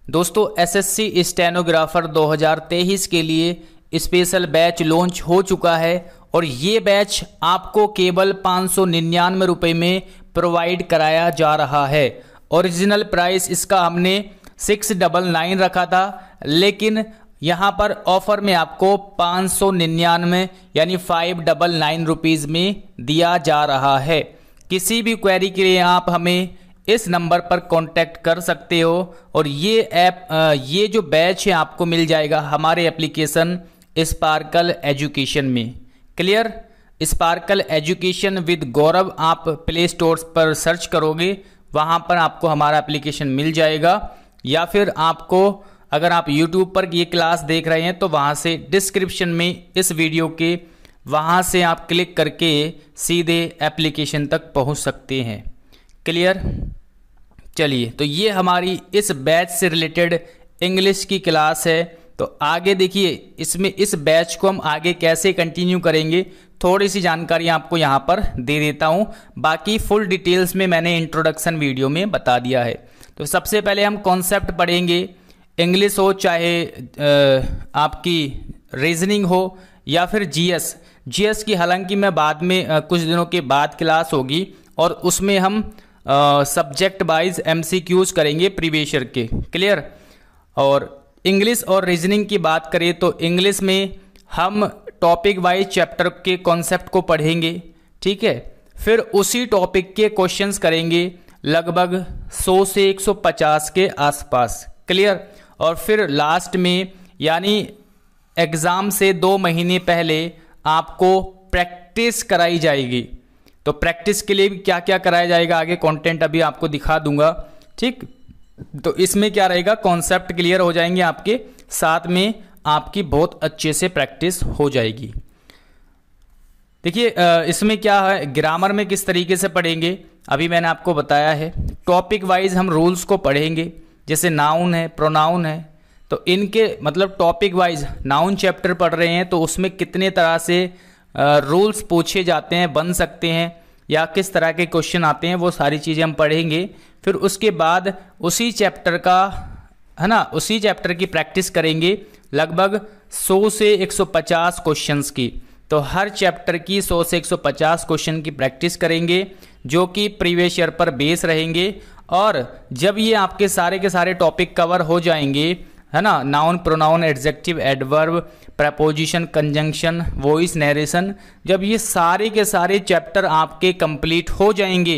दोस्तों SSC stenographer 2023 के लिए स्पेशल बैच लॉन्च हो चुका है और ये बैच आपको केवल 599 रुपये में प्रोवाइड कराया जा रहा है। ओरिजिनल प्राइस इसका हमने 699 रखा था, लेकिन यहाँ पर ऑफर में आपको 599 यानी 599 रुपीज़ में दिया जा रहा है। किसी भी क्वेरी के लिए आप हमें इस नंबर पर कांटेक्ट कर सकते हो और ये जो बैच है आपको मिल जाएगा हमारे एप्लीकेशन स्पार्कल एजुकेशन में। क्लियर? स्पार्कल एजुकेशन विद गौरव आप प्ले स्टोर पर सर्च करोगे, वहाँ पर आपको हमारा एप्लीकेशन मिल जाएगा, या फिर आपको अगर आप यूट्यूब पर ये क्लास देख रहे हैं तो वहाँ से डिस्क्रिप्शन में इस वीडियो के वहाँ से आप क्लिक करके सीधे एप्लीकेशन तक पहुँच सकते हैं। क्लियर? चलिए, तो ये हमारी इस बैच से रिलेटेड इंग्लिश की क्लास है। तो आगे देखिए, इसमें इस बैच को हम आगे कैसे कंटिन्यू करेंगे, थोड़ी सी जानकारी आपको यहाँ पर दे देता हूँ। बाकी फुल डिटेल्स में मैंने इंट्रोडक्शन वीडियो में बता दिया है। तो सबसे पहले हम कॉन्सेप्ट पढ़ेंगे। इंग्लिश हो चाहे आपकी रीजनिंग हो या फिर जीएस की, हालांकि मैं बाद में कुछ दिनों के बाद क्लास होगी और उसमें हम सब्जेक्ट वाइज एमसीक्यूज करेंगे प्रीवियस ईयर के। क्लियर? और इंग्लिश और रीजनिंग की बात करें तो इंग्लिश में हम टॉपिक वाइज चैप्टर के कॉन्सेप्ट को पढ़ेंगे, ठीक है। फिर उसी टॉपिक के क्वेश्चंस करेंगे लगभग 100 से 150 के आसपास। क्लियर? और फिर लास्ट में यानी एग्ज़ाम से 2 महीने पहले आपको प्रैक्टिस कराई जाएगी। तो प्रैक्टिस के लिए भी क्या क्या कराया जाएगा आगे कंटेंट अभी आपको दिखा दूंगा, ठीक। तो इसमें क्या रहेगा, कॉन्सेप्ट क्लियर हो जाएंगे आपके, साथ में आपकी बहुत अच्छे से प्रैक्टिस हो जाएगी। देखिए इसमें क्या है, ग्रामर में किस तरीके से पढ़ेंगे अभी मैंने आपको बताया है। टॉपिक वाइज हम रूल्स को पढ़ेंगे, जैसे नाउन है, प्रोनाउन है, तो इनके मतलब टॉपिक वाइज नाउन चैप्टर पढ़ रहे हैं तो उसमें कितने तरह से रूल्स पूछे जाते हैं, बन सकते हैं, या किस तरह के क्वेश्चन आते हैं, वो सारी चीज़ें हम पढ़ेंगे। फिर उसके बाद उसी चैप्टर का है ना, उसी चैप्टर की प्रैक्टिस करेंगे लगभग 100 से 150 क्वेश्चंस की। तो हर चैप्टर की 100 से 150 क्वेश्चन की प्रैक्टिस करेंगे जो कि प्रीवियस ईयर पर बेस रहेंगे। और जब ये आपके सारे के सारे टॉपिक कवर हो जाएंगे, है ना, noun, pronoun, adjective, adverb, preposition, conjunction, voice, narration, जब ये सारे के सारे चैप्टर आपके कंप्लीट हो जाएंगे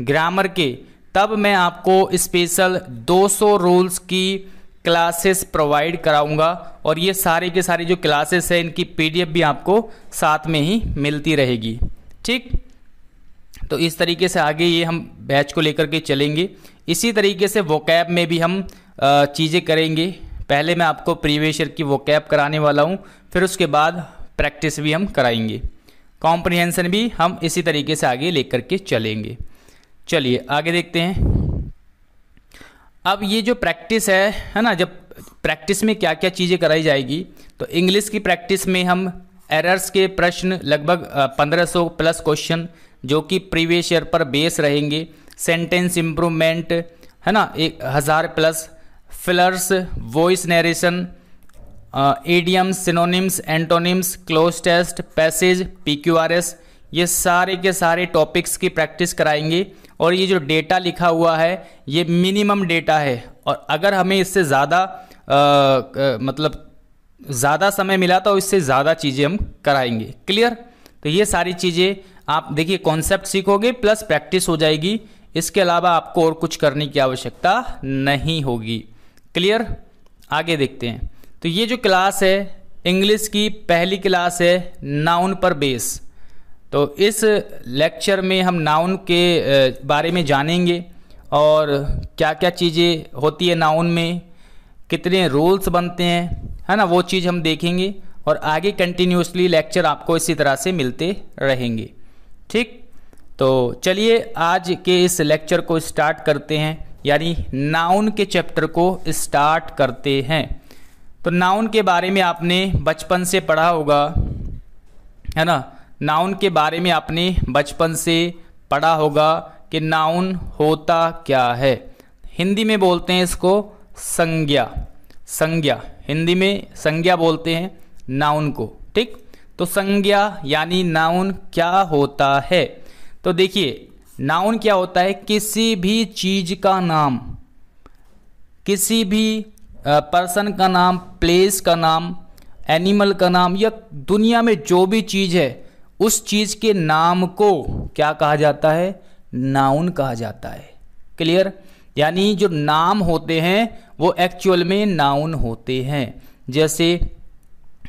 ग्रामर के, तब मैं आपको स्पेशल 200 रूल्स की क्लासेस प्रोवाइड कराऊंगा। और ये सारे के सारे जो क्लासेस हैं इनकी पीडीएफ भी आपको साथ में ही मिलती रहेगी, ठीक। तो इस तरीके से आगे ये हम बैच को लेकर के चलेंगे। इसी तरीके से वोकैब में भी हम चीज़ें करेंगे। पहले मैं आपको प्रीवियस ईयर की वोकैब कराने वाला हूँ, फिर उसके बाद प्रैक्टिस भी हम कराएंगे, कॉम्प्रिहेंशन भी हम इसी तरीके से आगे लेकर के चलेंगे। चलिए आगे देखते हैं। अब ये जो प्रैक्टिस है ना, जब प्रैक्टिस में क्या क्या चीज़ें कराई जाएगी, तो इंग्लिश की प्रैक्टिस में हम एरर्स के प्रश्न लगभग 1500 प्लस क्वेश्चन जो कि प्रीवियस ईयर पर बेस रहेंगे। सेंटेंस इम्प्रूवमेंट, है ना, 1000 plus. Fillers, voice narration, idioms, synonyms, antonyms, cloze test, passage, PQRS, ये सारे के सारे टॉपिक्स की प्रैक्टिस कराएंगे। और ये जो डेटा लिखा हुआ है ये मिनिमम डेटा है, और अगर हमें इससे ज़्यादा मतलब ज़्यादा समय मिला तो इससे ज़्यादा चीज़ें हम कराएंगे। क्लियर? तो ये सारी चीज़ें आप देखिए, कॉन्सेप्ट सीखोगे प्लस प्रैक्टिस हो जाएगी, इसके अलावा आपको और कुछ करने की आवश्यकता नहीं होगी। क्लियर? आगे देखते हैं। तो ये जो क्लास है इंग्लिश की पहली क्लास है नाउन पर बेस। तो इस लेक्चर में हम नाउन के बारे में जानेंगे और क्या क्या चीज़ें होती है नाउन में, कितने रूल्स बनते हैं, है ना, वो चीज़ हम देखेंगे। और आगे कंटिन्यूसली लेक्चर आपको इसी तरह से मिलते रहेंगे, ठीक। तो चलिए आज के इस लेक्चर को स्टार्ट करते हैं, यानी नाउन के चैप्टर को स्टार्ट करते हैं। तो नाउन के बारे में आपने बचपन से पढ़ा होगा, है ना, नाउन के बारे में आपने बचपन से पढ़ा होगा कि नाउन होता क्या है। हिंदी में बोलते हैं इसको संज्ञा। संज्ञा हिंदी में संज्ञा बोलते हैं नाउन को, ठीक। तो संज्ञा यानी नाउन क्या होता है? तो देखिए नाउन क्या होता है? किसी भी चीज का नाम, किसी भी पर्सन का नाम, प्लेस का नाम, एनिमल का नाम, या दुनिया में जो भी चीज है उस चीज के नाम को क्या कहा जाता है? नाउन कहा जाता है। क्लियर? यानी जो नाम होते हैं वो एक्चुअल में नाउन होते हैं। जैसे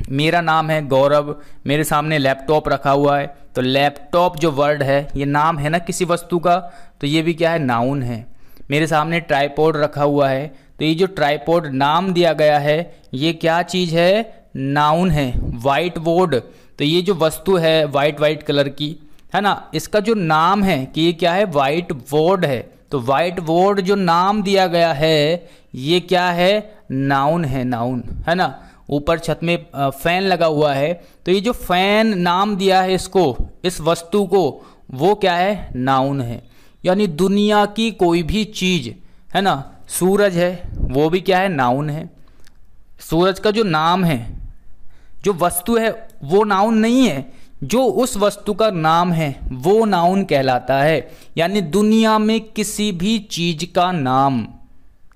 मेरा नाम है गौरव, मेरे सामने लैपटॉप रखा हुआ है, तो लैपटॉप जो वर्ड है ये नाम है ना किसी वस्तु का, तो ये भी क्या है? नाउन है। मेरे सामने ट्राइपॉड रखा हुआ है, तो ये जो ट्राइपॉड नाम दिया गया है ये क्या चीज़ है? नाउन है। वाइट बोर्ड, तो ये जो वस्तु है वाइट कलर की है ना, इसका जो नाम है कि ये क्या है? वाइट बोर्ड है। तो वाइट बोर्ड जो नाम दिया गया है ये क्या है? नाउन है, नाउन है ना। ऊपर छत में फैन लगा हुआ है, तो ये जो फैन नाम दिया है इसको, इस वस्तु को, वो क्या है? नाउन है। यानी दुनिया की कोई भी चीज है ना, सूरज है वो भी क्या है? नाउन है। सूरज का जो नाम है, जो वस्तु है वो नाउन नहीं है, जो उस वस्तु का नाम है वो नाउन कहलाता है। यानी दुनिया में किसी भी चीज का नाम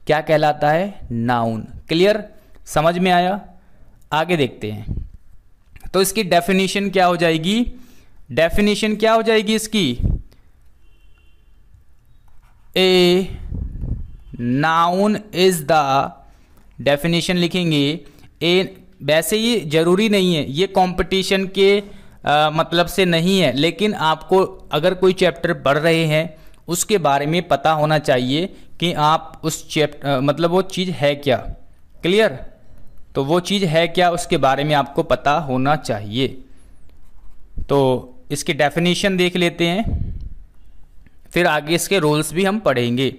क्या कहलाता है? नाउन। क्लियर? समझ में आया? आगे देखते हैं। तो इसकी डेफिनेशन क्या हो जाएगी? डेफिनेशन क्या हो जाएगी इसकी? A noun is the, definition लिखेंगे ए। वैसे ये जरूरी नहीं है, ये कंपटीशन के मतलब से नहीं है, लेकिन आपको अगर कोई चैप्टर पढ़ रहे हैं उसके बारे में पता होना चाहिए कि आप उस चैप्टर मतलब वो चीज़ है क्या। क्लियर? तो वो चीज़ है क्या उसके बारे में आपको पता होना चाहिए। तो इसकी डेफिनेशन देख लेते हैं, फिर आगे इसके रूल्स भी हम पढ़ेंगे।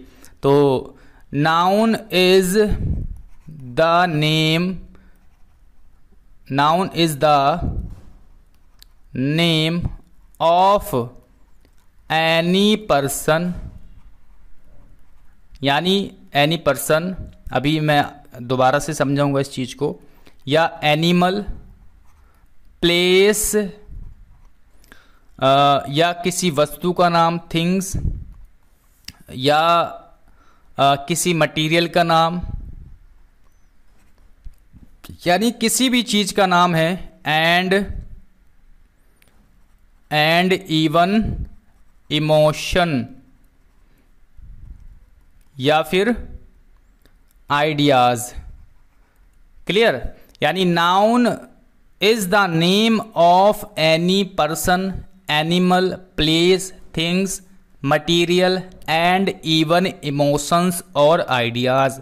तो noun is the name, noun is the name of any person, यानी एनी पर्सन, अभी मैं दोबारा से समझाऊंगा इस चीज़ को, या एनिमल, प्लेस, या किसी वस्तु का नाम, थिंग्स, या किसी मटेरियल का नाम, यानी किसी भी चीज़ का नाम है, एंड इवन इमोशन, या फिर आइडियाज। क्लियर? यानी noun is the name of any person, animal, place, things, material and even emotions और आइडियाज।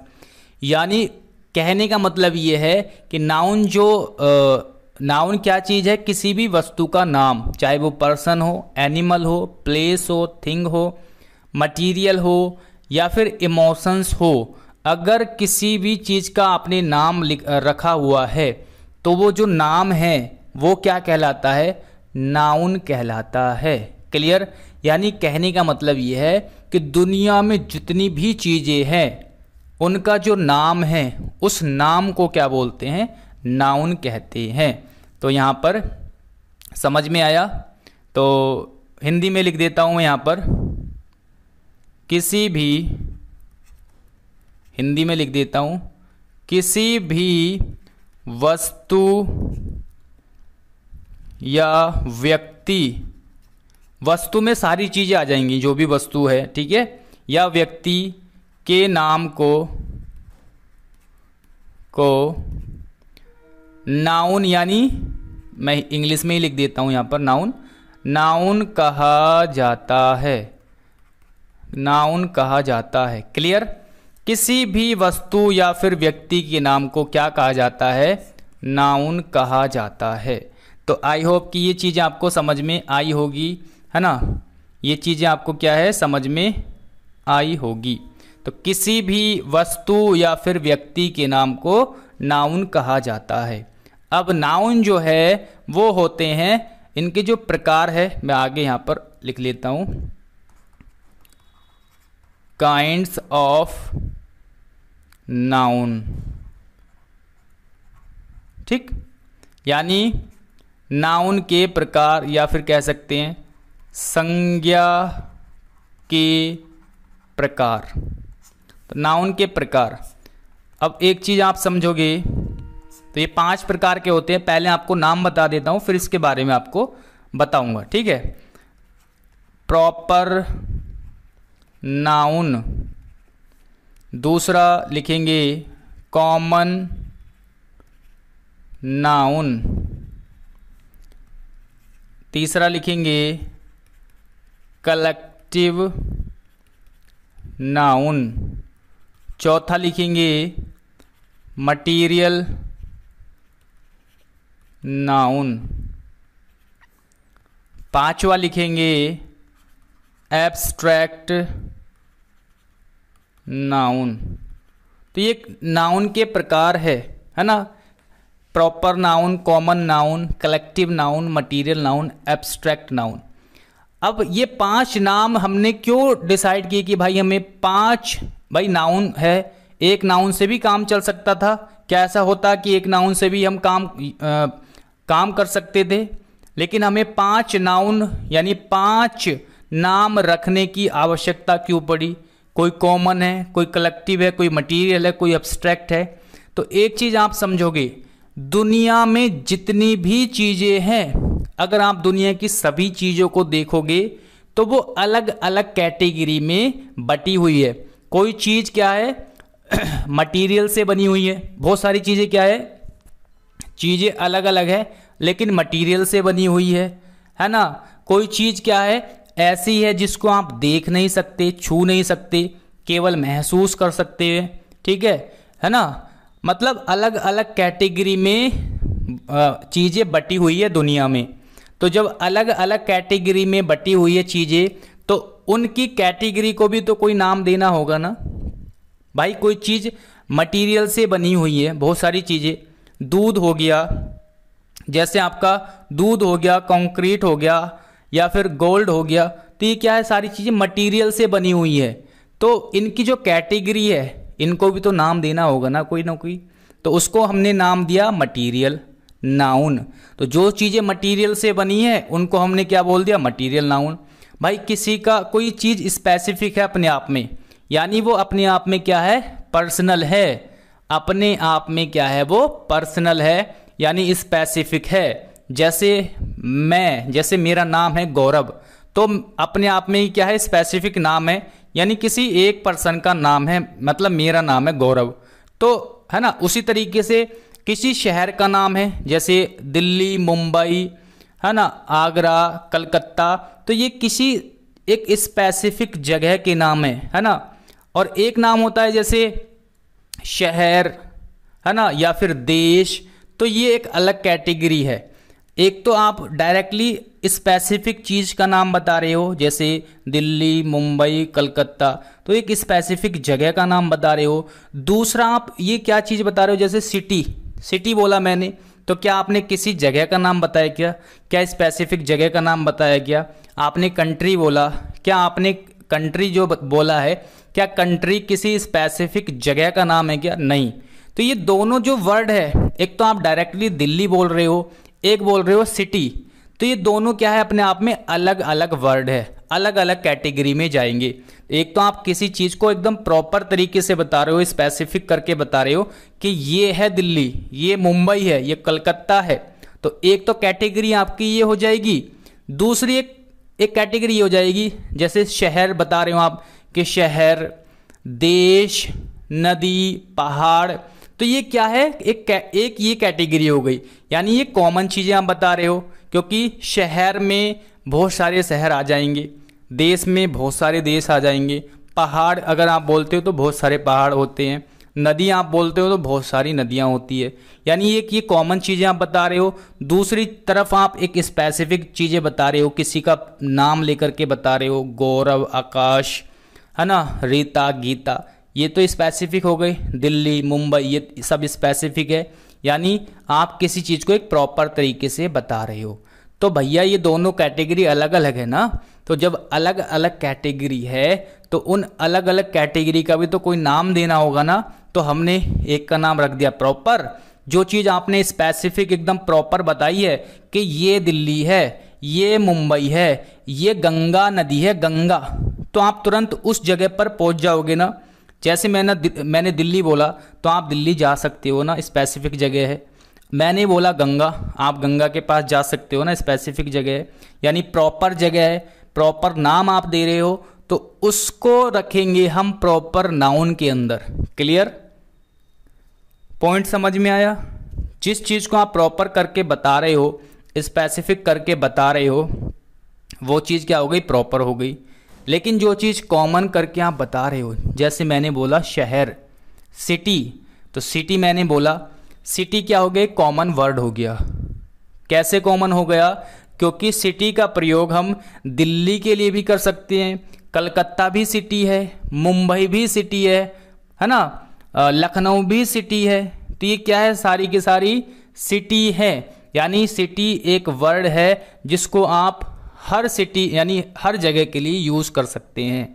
यानी कहने का मतलब ये है कि नाउन जो नाउन क्या चीज़ है? किसी भी वस्तु का नाम, चाहे वो पर्सन हो, एनिमल हो, प्लेस हो, थिंग हो, मटीरियल हो या फिर इमोशंस हो। अगर किसी भी चीज़ का आपने नाम रखा हुआ है तो वो जो नाम है वो क्या कहलाता है? नाउन कहलाता है। क्लियर? यानी कहने का मतलब ये है कि दुनिया में जितनी भी चीज़ें हैं उनका जो नाम है उस नाम को क्या बोलते हैं? नाउन कहते हैं। तो यहाँ पर समझ में आया? तो हिंदी में लिख देता हूँ यहाँ पर, किसी भी, हिंदी में लिख देता हूँ, किसी भी वस्तु या व्यक्ति, वस्तु में सारी चीज़ें आ जाएंगी जो भी वस्तु है, ठीक है, या व्यक्ति के नाम को नाउन, यानी मैं इंग्लिश में ही लिख देता हूँ यहाँ पर, नाउन कहा जाता है, नाउन कहा जाता है। क्लियर? किसी भी वस्तु या फिर व्यक्ति के नाम को क्या कहा जाता है? नाउन कहा जाता है। तो आई होप कि ये चीज़ें आपको समझ में आई होगी, है ना। ये चीज़ें आपको क्या है? समझ में आई होगी। तो किसी भी वस्तु या फिर व्यक्ति के नाम को नाउन कहा जाता है। अब नाउन जो है वो होते हैं, इनके जो प्रकार है मैं आगे यहाँ पर लिख लेता हूँ, काइंड्स ऑफ नाउन। ठीक, यानी नाउन के प्रकार, या फिर कह सकते हैं संज्ञा के प्रकार। तो नाउन के प्रकार। अब एक चीज आप समझोगे, तो ये 5 प्रकार के होते हैं। पहले आपको नाम बता देता हूं, फिर इसके बारे में आपको बताऊंगा। ठीक है, प्रॉपर नाउन, दूसरा लिखेंगे कॉमन नाउन, तीसरा लिखेंगे कलेक्टिव नाउन, चौथा लिखेंगे मटीरियल नाउन, पांचवा लिखेंगे एब्स्ट्रैक्ट नाउन। तो ये नाउन के प्रकार है ना, proper noun, common noun, collective noun, material noun, abstract noun. अब ये 5 नाम हमने क्यों डिसाइड किए कि भाई हमें 5, भाई नाउन है, एक नाउन से भी काम चल सकता था। क्या ऐसा होता कि एक नाउन से भी हम काम कर सकते थे, लेकिन हमें 5 नाउन यानी 5 नाम रखने की आवश्यकता क्यों पड़ी? कोई कॉमन है, कोई कलेक्टिव है, कोई मटीरियल है, कोई एब्स्ट्रैक्ट है। तो एक चीज आप समझोगे, दुनिया में जितनी भी चीजें हैं, अगर आप दुनिया की सभी चीजों को देखोगे तो वो अलग अलग कैटेगरी में बटी हुई है। कोई चीज क्या है मटेरियल से बनी हुई है, बहुत सारी चीजें क्या है, चीजें अलग अलग है लेकिन मटेरियल से बनी हुई है ना। कोई चीज क्या है, ऐसी है जिसको आप देख नहीं सकते, छू नहीं सकते, केवल महसूस कर सकते हैं। ठीक है ना। मतलब अलग अलग कैटेगरी में चीजें बटी हुई है दुनिया में। तो जब अलग अलग कैटेगरी में बटी हुई है चीजें, तो उनकी कैटेगरी को भी तो कोई नाम देना होगा ना भाई। कोई चीज मटेरियल से बनी हुई है, बहुत सारी चीजें, दूध हो गया, जैसे आपका दूध हो गया, कंक्रीट हो गया, या फिर गोल्ड हो गया, तो ये क्या है, सारी चीजें मटेरियल से बनी हुई है। तो इनकी जो कैटेगरी है, इनको भी तो नाम देना होगा ना कोई। तो उसको हमने नाम दिया मटेरियल नाउन। तो जो चीजें मटेरियल से बनी है उनको हमने क्या बोल दिया, मटेरियल नाउन। भाई किसी का कोई चीज स्पेसिफिक है अपने आप में, यानी वो अपने आप में क्या है, पर्सनल है। अपने आप में क्या है, वो पर्सनल है यानी स्पेसिफिक है। जैसे मेरा नाम है गौरव, तो अपने आप में ही क्या है, स्पेसिफिक नाम है, यानी किसी एक पर्सन का नाम है, मतलब मेरा नाम है गौरव। तो है ना, उसी तरीके से किसी शहर का नाम है, जैसे दिल्ली, मुंबई, है ना, आगरा, कलकत्ता, तो ये किसी एक स्पेसिफिक जगह के नाम है ना। और एक नाम होता है जैसे शहर, है ना, या फिर देश, तो ये एक अलग कैटेगरी है। एक तो आप डायरेक्टली स्पेसिफिक चीज का नाम बता रहे हो, जैसे दिल्ली, मुंबई, कलकत्ता, तो एक स्पेसिफिक जगह का नाम बता रहे हो। दूसरा आप ये क्या चीज बता रहे हो, जैसे सिटी बोला मैंने, तो क्या आपने किसी जगह का नाम बताया क्या स्पेसिफिक जगह का नाम बताया क्या? आपने कंट्री बोला, क्या आपने कंट्री जो बोला है, क्या कंट्री किसी स्पेसिफिक जगह का नाम है क्या? नहीं। तो ये दोनों जो वर्ड है, एक तो आप डायरेक्टली दिल्ली बोल रहे हो, एक बोल रहे हो सिटी, तो ये दोनों क्या है, अपने आप में अलग अलग वर्ड है, अलग अलग कैटेगरी में जाएंगे। एक तो आप किसी चीज को एकदम प्रॉपर तरीके से बता रहे हो, स्पेसिफिक करके बता रहे हो कि ये है दिल्ली, ये मुंबई है, ये कलकत्ता है, तो एक तो कैटेगरी आपकी ये हो जाएगी। दूसरी एक कैटेगरी ये हो जाएगी, जैसे शहर बता रहे हो आप कि शहर, देश, नदी, पहाड़, तो ये क्या है, एक ये कैटेगरी हो गई, यानी ये कॉमन चीजें आप बता रहे हो, क्योंकि शहर में बहुत सारे शहर आ जाएंगे, देश में बहुत सारे देश आ जाएंगे, पहाड़ अगर आप बोलते हो तो बहुत सारे पहाड़ होते हैं, नदी आप बोलते हो तो बहुत सारी नदियां होती है, यानी एक ये कॉमन चीज़ें आप बता रहे हो। दूसरी तरफ आप एक स्पेसिफिक चीज़ें बता रहे हो, किसी का नाम लेकर के बता रहे हो, गौरव, आकाश, है ना, रीता, गीता, ये तो स्पेसिफिक हो गए। दिल्ली, मुंबई, ये सब स्पेसिफिक है, यानी आप किसी चीज़ को एक प्रॉपर तरीके से बता रहे हो। तो भैया ये दोनों कैटेगरी अलग अलग है ना, तो जब अलग अलग कैटेगरी है तो उन अलग अलग कैटेगरी का भी तो कोई नाम देना होगा ना। तो तो हमने एक का नाम रख दिया प्रॉपर। जो चीज़ आपने स्पेसिफिक एकदम प्रॉपर बताई है कि ये दिल्ली है, ये मुंबई है, ये गंगा नदी है, गंगा, तो आप तुरंत उस जगह पर पहुंच जाओगे ना। जैसे मैंने दिल्ली बोला तो आप दिल्ली जा सकते हो ना, स्पेसिफिक जगह है। मैंने बोला गंगा, आप गंगा के पास जा सकते हो ना, स्पेसिफिक जगह है, यानी प्रॉपर जगह है, प्रॉपर नाम आप दे रहे हो तो उसको रखेंगे हम प्रॉपर नाउन के अंदर। क्लियर? पॉइंट समझ में आया? जिस चीज़ को आप प्रॉपर करके बता रहे हो, स्पेसिफिक करके बता रहे हो, वो चीज़ क्या हो गई? प्रॉपर हो गई। लेकिन जो चीज़ कॉमन करके आप बता रहे हो, जैसे मैंने बोला शहर, सिटी, तो सिटी मैंने बोला, सिटी क्या हो गया? कॉमन वर्ड हो गया। कैसे कॉमन हो गया? क्योंकि सिटी का प्रयोग हम दिल्ली के लिए भी कर सकते हैं, कलकत्ता भी सिटी है, मुंबई भी सिटी है ना, लखनऊ भी सिटी है। तो ये क्या है? सारी की सारी सिटी है। यानी सिटी एक वर्ड है जिसको आप हर सिटी यानी हर जगह के लिए यूज़ कर सकते हैं।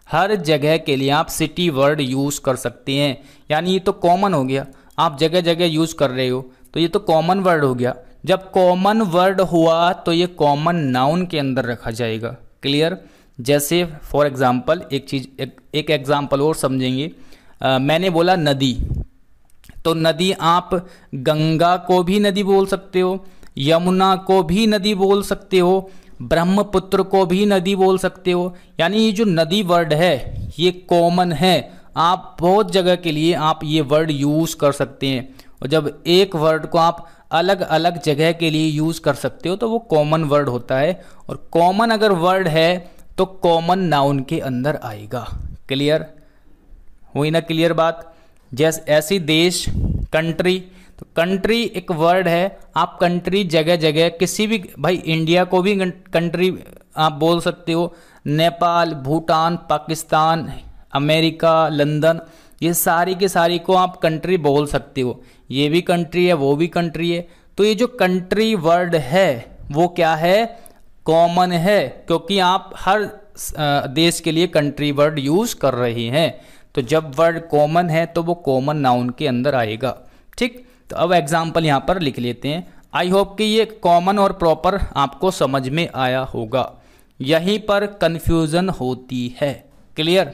हर जगह के लिए आप सिटी वर्ड यूज़ कर सकते हैं। यानी ये तो कॉमन हो गया, आप जगह जगह यूज़ कर रहे हो तो ये तो कॉमन वर्ड हो गया। जब कॉमन वर्ड हुआ तो ये कॉमन नाउन के अंदर रखा जाएगा। क्लियर? जैसे फॉर एग्जांपल एक एग्जांपल और समझेंगे। मैंने बोला नदी, तो नदी आप गंगा को भी नदी बोल सकते हो, यमुना को भी नदी बोल सकते हो, ब्रह्मपुत्र को भी नदी बोल सकते हो। यानी ये जो नदी वर्ड है ये कॉमन है, आप बहुत जगह के लिए आप ये वर्ड यूज़ कर सकते हैं। और जब एक वर्ड को आप अलग अलग जगह के लिए यूज़ कर सकते हो तो वो कॉमन वर्ड होता है। और कॉमन अगर वर्ड है तो कॉमन नाउन के अंदर आएगा। क्लियर हुई ना? क्लियर बात? जैसे ऐसी देश, कंट्री, तो कंट्री एक वर्ड है, आप कंट्री जगह जगह किसी भी, भाई इंडिया को भी कंट्री आप बोल सकते हो, नेपाल, भूटान, पाकिस्तान, अमेरिका, लंदन, ये सारी की सारी को आप कंट्री बोल सकते हो। ये भी कंट्री है, वो भी कंट्री है। तो ये जो कंट्री वर्ड है वो क्या है? कॉमन है, क्योंकि आप हर देश के लिए कंट्री वर्ड यूज़ कर रहे हैं। तो जब वर्ड कॉमन है तो वो कॉमन नाउन के अंदर आएगा। ठीक, तो अब एग्जाम्पल यहाँ पर लिख लेते हैं। आई होप कि ये कॉमन और प्रॉपर आपको समझ में आया होगा। यहीं पर कन्फ्यूज़न होती है। क्लियर?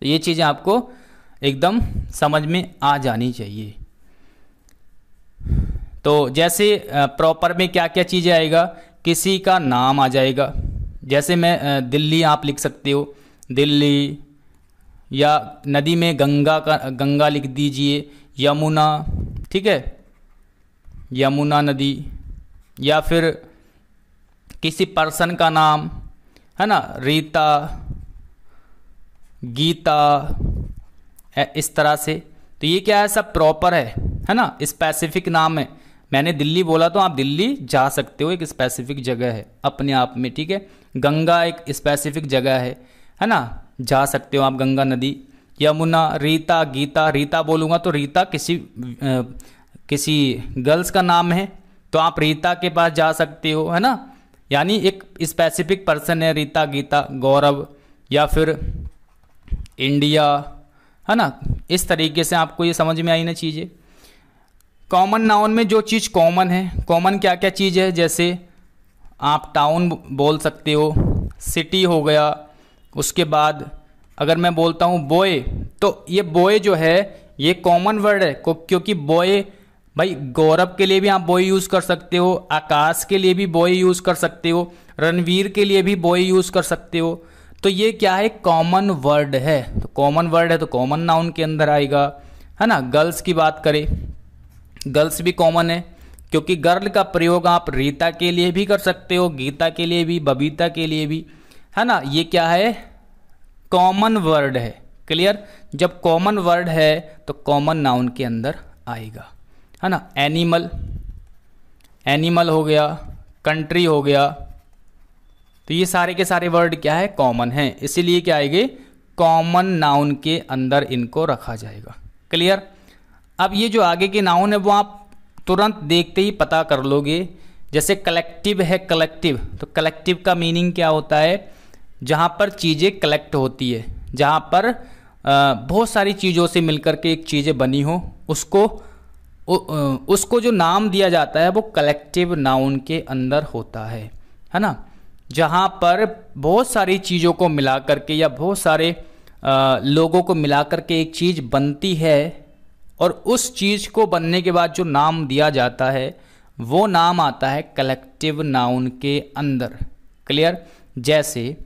ये चीज़ें आपको एकदम समझ में आ जानी चाहिए। तो जैसे प्रॉपर में क्या क्या चीज़ें आएगा? किसी का नाम आ जाएगा, जैसे मैं दिल्ली आप लिख सकते हो, दिल्ली, या नदी में गंगा लिख दीजिए, यमुना, ठीक है, यमुना नदी, या फिर किसी पर्सन का नाम है ना, रीता, गीता, इस तरह से। तो ये क्या है? सब प्रॉपर है ना, स्पेसिफिक नाम है। मैंने दिल्ली बोला तो आप दिल्ली जा सकते हो, एक स्पेसिफिक जगह है अपने आप में। ठीक है, गंगा एक स्पेसिफिक जगह है ना, जा सकते हो आप गंगा नदी। यमुना, रीता, गीता, रीता बोलूँगा तो रीता किसी गर्ल्स का नाम है तो आप रीता के पास जा सकते हो, है ना। यानी एक स्पेसिफिक पर्सन है, रीता, गीता, गौरव, या फिर इंडिया, है ना। इस तरीके से आपको ये समझ में आई ना चीज़ें। कॉमन नाउन में जो चीज़ कॉमन है, कॉमन क्या क्या चीज़ है? जैसे आप टाउन बोल सकते हो, सिटी हो गया। उसके बाद अगर मैं बोलता हूँ बॉय, तो ये बॉय जो है ये कॉमन वर्ड है, क्योंकि बॉय, भाई गौरव के लिए भी आप बॉय यूज़ कर सकते हो, आकाश के लिए भी बॉय यूज़ कर सकते हो, रणवीर के लिए भी बॉय यूज़ कर सकते हो। तो ये क्या है? कॉमन वर्ड है। तो कॉमन वर्ड है तो कॉमन नाउन के अंदर आएगा, है ना। गर्ल्स की बात करें, गर्ल्स भी कॉमन है, क्योंकि गर्ल का प्रयोग आप रीता के लिए भी कर सकते हो, गीता के लिए भी, बबीता के लिए भी, है ना। ये क्या है? कॉमन वर्ड है। क्लियर? जब कॉमन वर्ड है तो कॉमन नाउन के अंदर आएगा, है ना। एनिमल, एनिमल हो गया, कंट्री हो गया, तो ये सारे के सारे वर्ड क्या है? कॉमन है, इसीलिए क्या आएंगे? कॉमन नाउन के अंदर इनको रखा जाएगा। क्लियर? अब ये जो आगे के नाउन है वो आप तुरंत देखते ही पता कर लोगे। जैसे कलेक्टिव है, कलेक्टिव, तो कलेक्टिव का मीनिंग क्या होता है? जहाँ पर चीज़ें कलेक्ट होती है, जहाँ पर बहुत सारी चीज़ों से मिलकर के एक चीज़ें बनी हो, उसको जो नाम दिया जाता है वो कलेक्टिव नाउन के अंदर होता है ना। जहाँ पर बहुत सारी चीज़ों को मिला करके या बहुत सारे लोगों को मिला करके एक चीज़ बनती है और उस चीज़ को बनने के बाद जो नाम दिया जाता है वो नाम आता है कलेक्टिव नाउन के अंदर। क्लियर? जैसे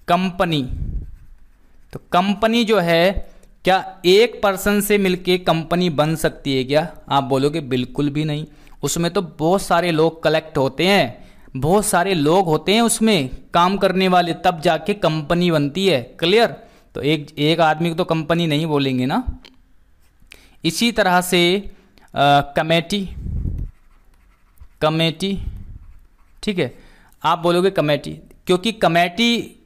कंपनी, तो कंपनी जो है, क्या एक पर्सन से मिलके कंपनी बन सकती है क्या? आप बोलोगे बिल्कुल भी नहीं। उसमें तो बहुत सारे लोग कलेक्ट होते हैं, बहुत सारे लोग होते हैं उसमें काम करने वाले, तब जाके कंपनी बनती है। क्लियर? तो एक आदमी को तो कंपनी नहीं बोलेंगे ना। इसी तरह से कमेटी, ठीक है, आप बोलोगे कमेटी, क्योंकि कमेटी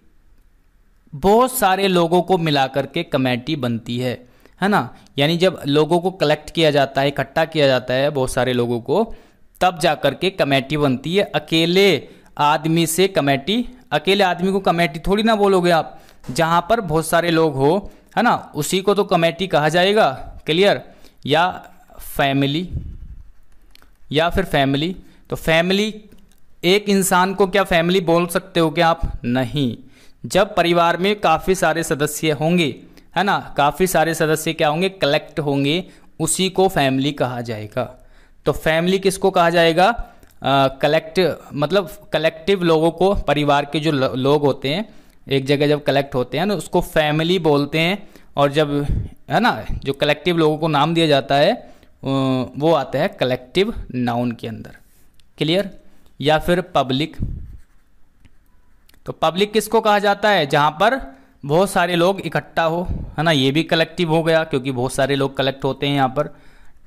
बहुत सारे लोगों को मिला करके कमेटी बनती है ना। यानी जब लोगों को कलेक्ट किया जाता है, इकट्ठा किया जाता है बहुत सारे लोगों को, तब जा करके कमेटी बनती है। अकेले आदमी से कमेटी, अकेले आदमी को कमेटी थोड़ी ना बोलोगे आप। जहाँ पर बहुत सारे लोग हो, है ना, उसी को तो कमेटी कहा जाएगा। क्लियर? या फैमिली, या फिर फैमिली, तो फैमिली, एक इंसान को क्या फैमिली बोल सकते हो क्या आप? नहीं। जब परिवार में काफ़ी सारे सदस्य होंगे, है ना, काफ़ी सारे सदस्य क्या होंगे? कलेक्ट होंगे, उसी को फैमिली कहा जाएगा। तो फैमिली किसको कहा जाएगा? मतलब कलेक्टिव लोगों को, परिवार के जो लोग होते हैं एक जगह जब कलेक्ट होते हैं ना, उसको फैमिली बोलते हैं। और जब, है ना, जो कलेक्टिव लोगों को नाम दिया जाता है वो आता है कलेक्टिव नाउन के अंदर। क्लियर? या फिर पब्लिक, तो पब्लिक किसको कहा जाता है? जहाँ पर बहुत सारे लोग इकट्ठा हो, है ना, ये भी कलेक्टिव हो गया क्योंकि बहुत सारे लोग कलेक्ट होते हैं यहाँ पर।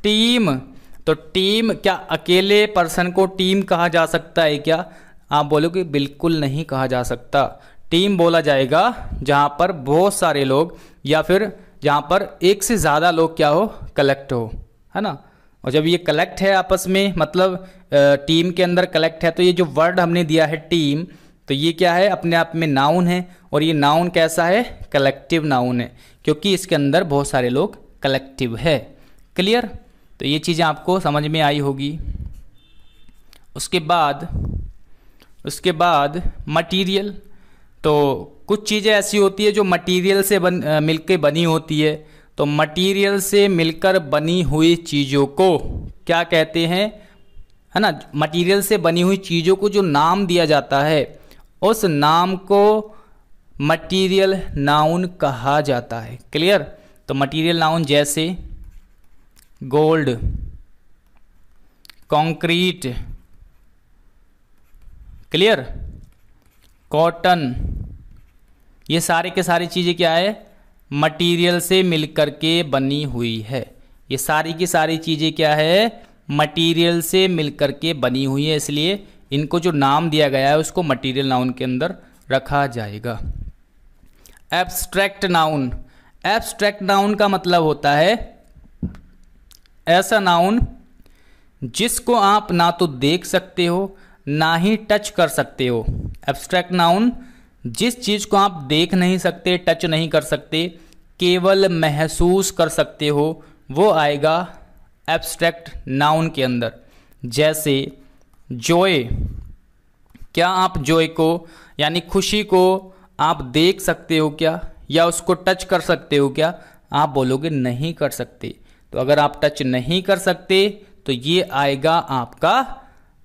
टीम, तो टीम, क्या अकेले पर्सन को टीम कहा जा सकता है क्या? आप बोलोगे बिल्कुल नहीं कहा जा सकता। टीम बोला जाएगा जहाँ पर बहुत सारे लोग, या फिर जहाँ पर एक से ज़्यादा लोग क्या हो? कलेक्ट हो, है ना। और जब ये कलेक्ट है आपस में, मतलब टीम के अंदर कलेक्ट है, तो ये जो वर्ड हमने दिया है टीम, तो ये क्या है? अपने आप में नाउन है। और ये नाउन कैसा है? कलेक्टिव नाउन है, क्योंकि इसके अंदर बहुत सारे लोग कलेक्टिव है। क्लियर? तो ये चीज़ें आपको समझ में आई होगी। उसके बाद मटीरियल, तो कुछ चीज़ें ऐसी होती है जो मटीरियल से मिलकर बनी होती है। तो मटीरियल से मिलकर बनी हुई चीज़ों को क्या कहते हैं? है ना, मटीरियल से बनी हुई चीज़ों को जो नाम दिया जाता है, उस नाम को मटीरियल नाउन कहा जाता है। क्लियर? तो मटीरियल नाउन जैसे गोल्ड, कंक्रीट, क्लियर, कॉटन, ये सारे के सारी चीज़ें क्या है? मटीरियल से मिलकर के बनी हुई है। ये सारी की सारी चीज़ें क्या है? मटीरियल से मिलकर के बनी हुई है, इसलिए इनको जो नाम दिया गया है उसको मटीरियल नाउन के अंदर रखा जाएगा। एब्स्ट्रैक्ट नाउन, एब्स्ट्रैक्ट नाउन का मतलब होता है ऐसा नाउन जिसको आप ना तो देख सकते हो ना ही टच कर सकते हो। एब्स्ट्रैक्ट नाउन, जिस चीज़ को आप देख नहीं सकते, टच नहीं कर सकते, केवल महसूस कर सकते हो, वो आएगा एब्स्ट्रैक्ट नाउन के अंदर। जैसे जॉय, क्या आप जॉय को यानी खुशी को आप देख सकते हो क्या, या उसको टच कर सकते हो क्या? आप बोलोगे नहीं कर सकते। तो अगर आप टच नहीं कर सकते तो ये आएगा आपका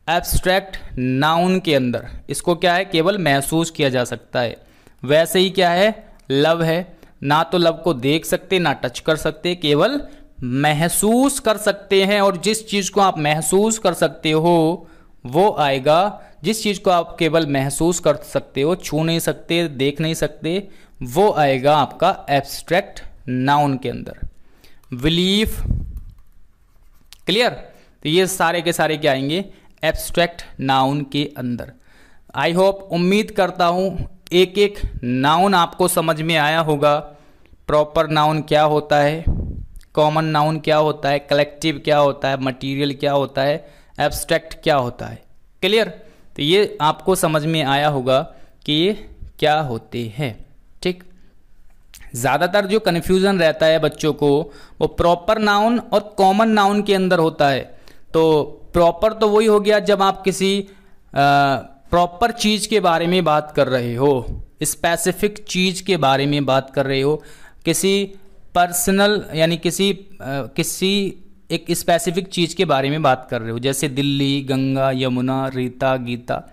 एब्स्ट्रैक्ट नाउन के अंदर। इसको क्या है? केवल महसूस किया जा सकता है। वैसे ही क्या है? लव है, ना तो लव को देख सकते ना टच कर सकते, केवल महसूस कर सकते हैं। और जिस चीज़ को आप महसूस कर सकते हो वो आएगा, जिस चीज़ को आप केवल महसूस कर सकते हो, छू नहीं सकते, देख नहीं सकते, वो आएगा आपका एब्स्ट्रैक्ट नाउन के अंदर। Belief, clear? तो ये सारे के सारे क्या आएंगे? एब्स्ट्रैक्ट नाउन के अंदर। आई होप, उम्मीद करता हूँ एक एक नाउन आपको समझ में आया होगा। प्रॉपर नाउन क्या होता है, कॉमन नाउन क्या होता है, कलेक्टिव क्या होता है, मटीरियल क्या होता है, एब्स्ट्रैक्ट क्या होता है। क्लियर? तो ये आपको समझ में आया होगा कि ये क्या होते हैं। ठीक, ज़्यादातर जो कन्फ्यूज़न रहता है बच्चों को वो प्रॉपर नाउन और कॉमन नाउन के अंदर होता है। तो प्रॉपर तो वही हो गया जब आप किसी प्रॉपर चीज़ के बारे में बात कर रहे हो, स्पेसिफिक चीज़ के बारे में बात कर रहे हो, किसी पर्सनल यानी किसी एक स्पेसिफिक चीज़ के बारे में बात कर रहे हो, जैसे दिल्ली, गंगा, यमुना, रीता, गीता।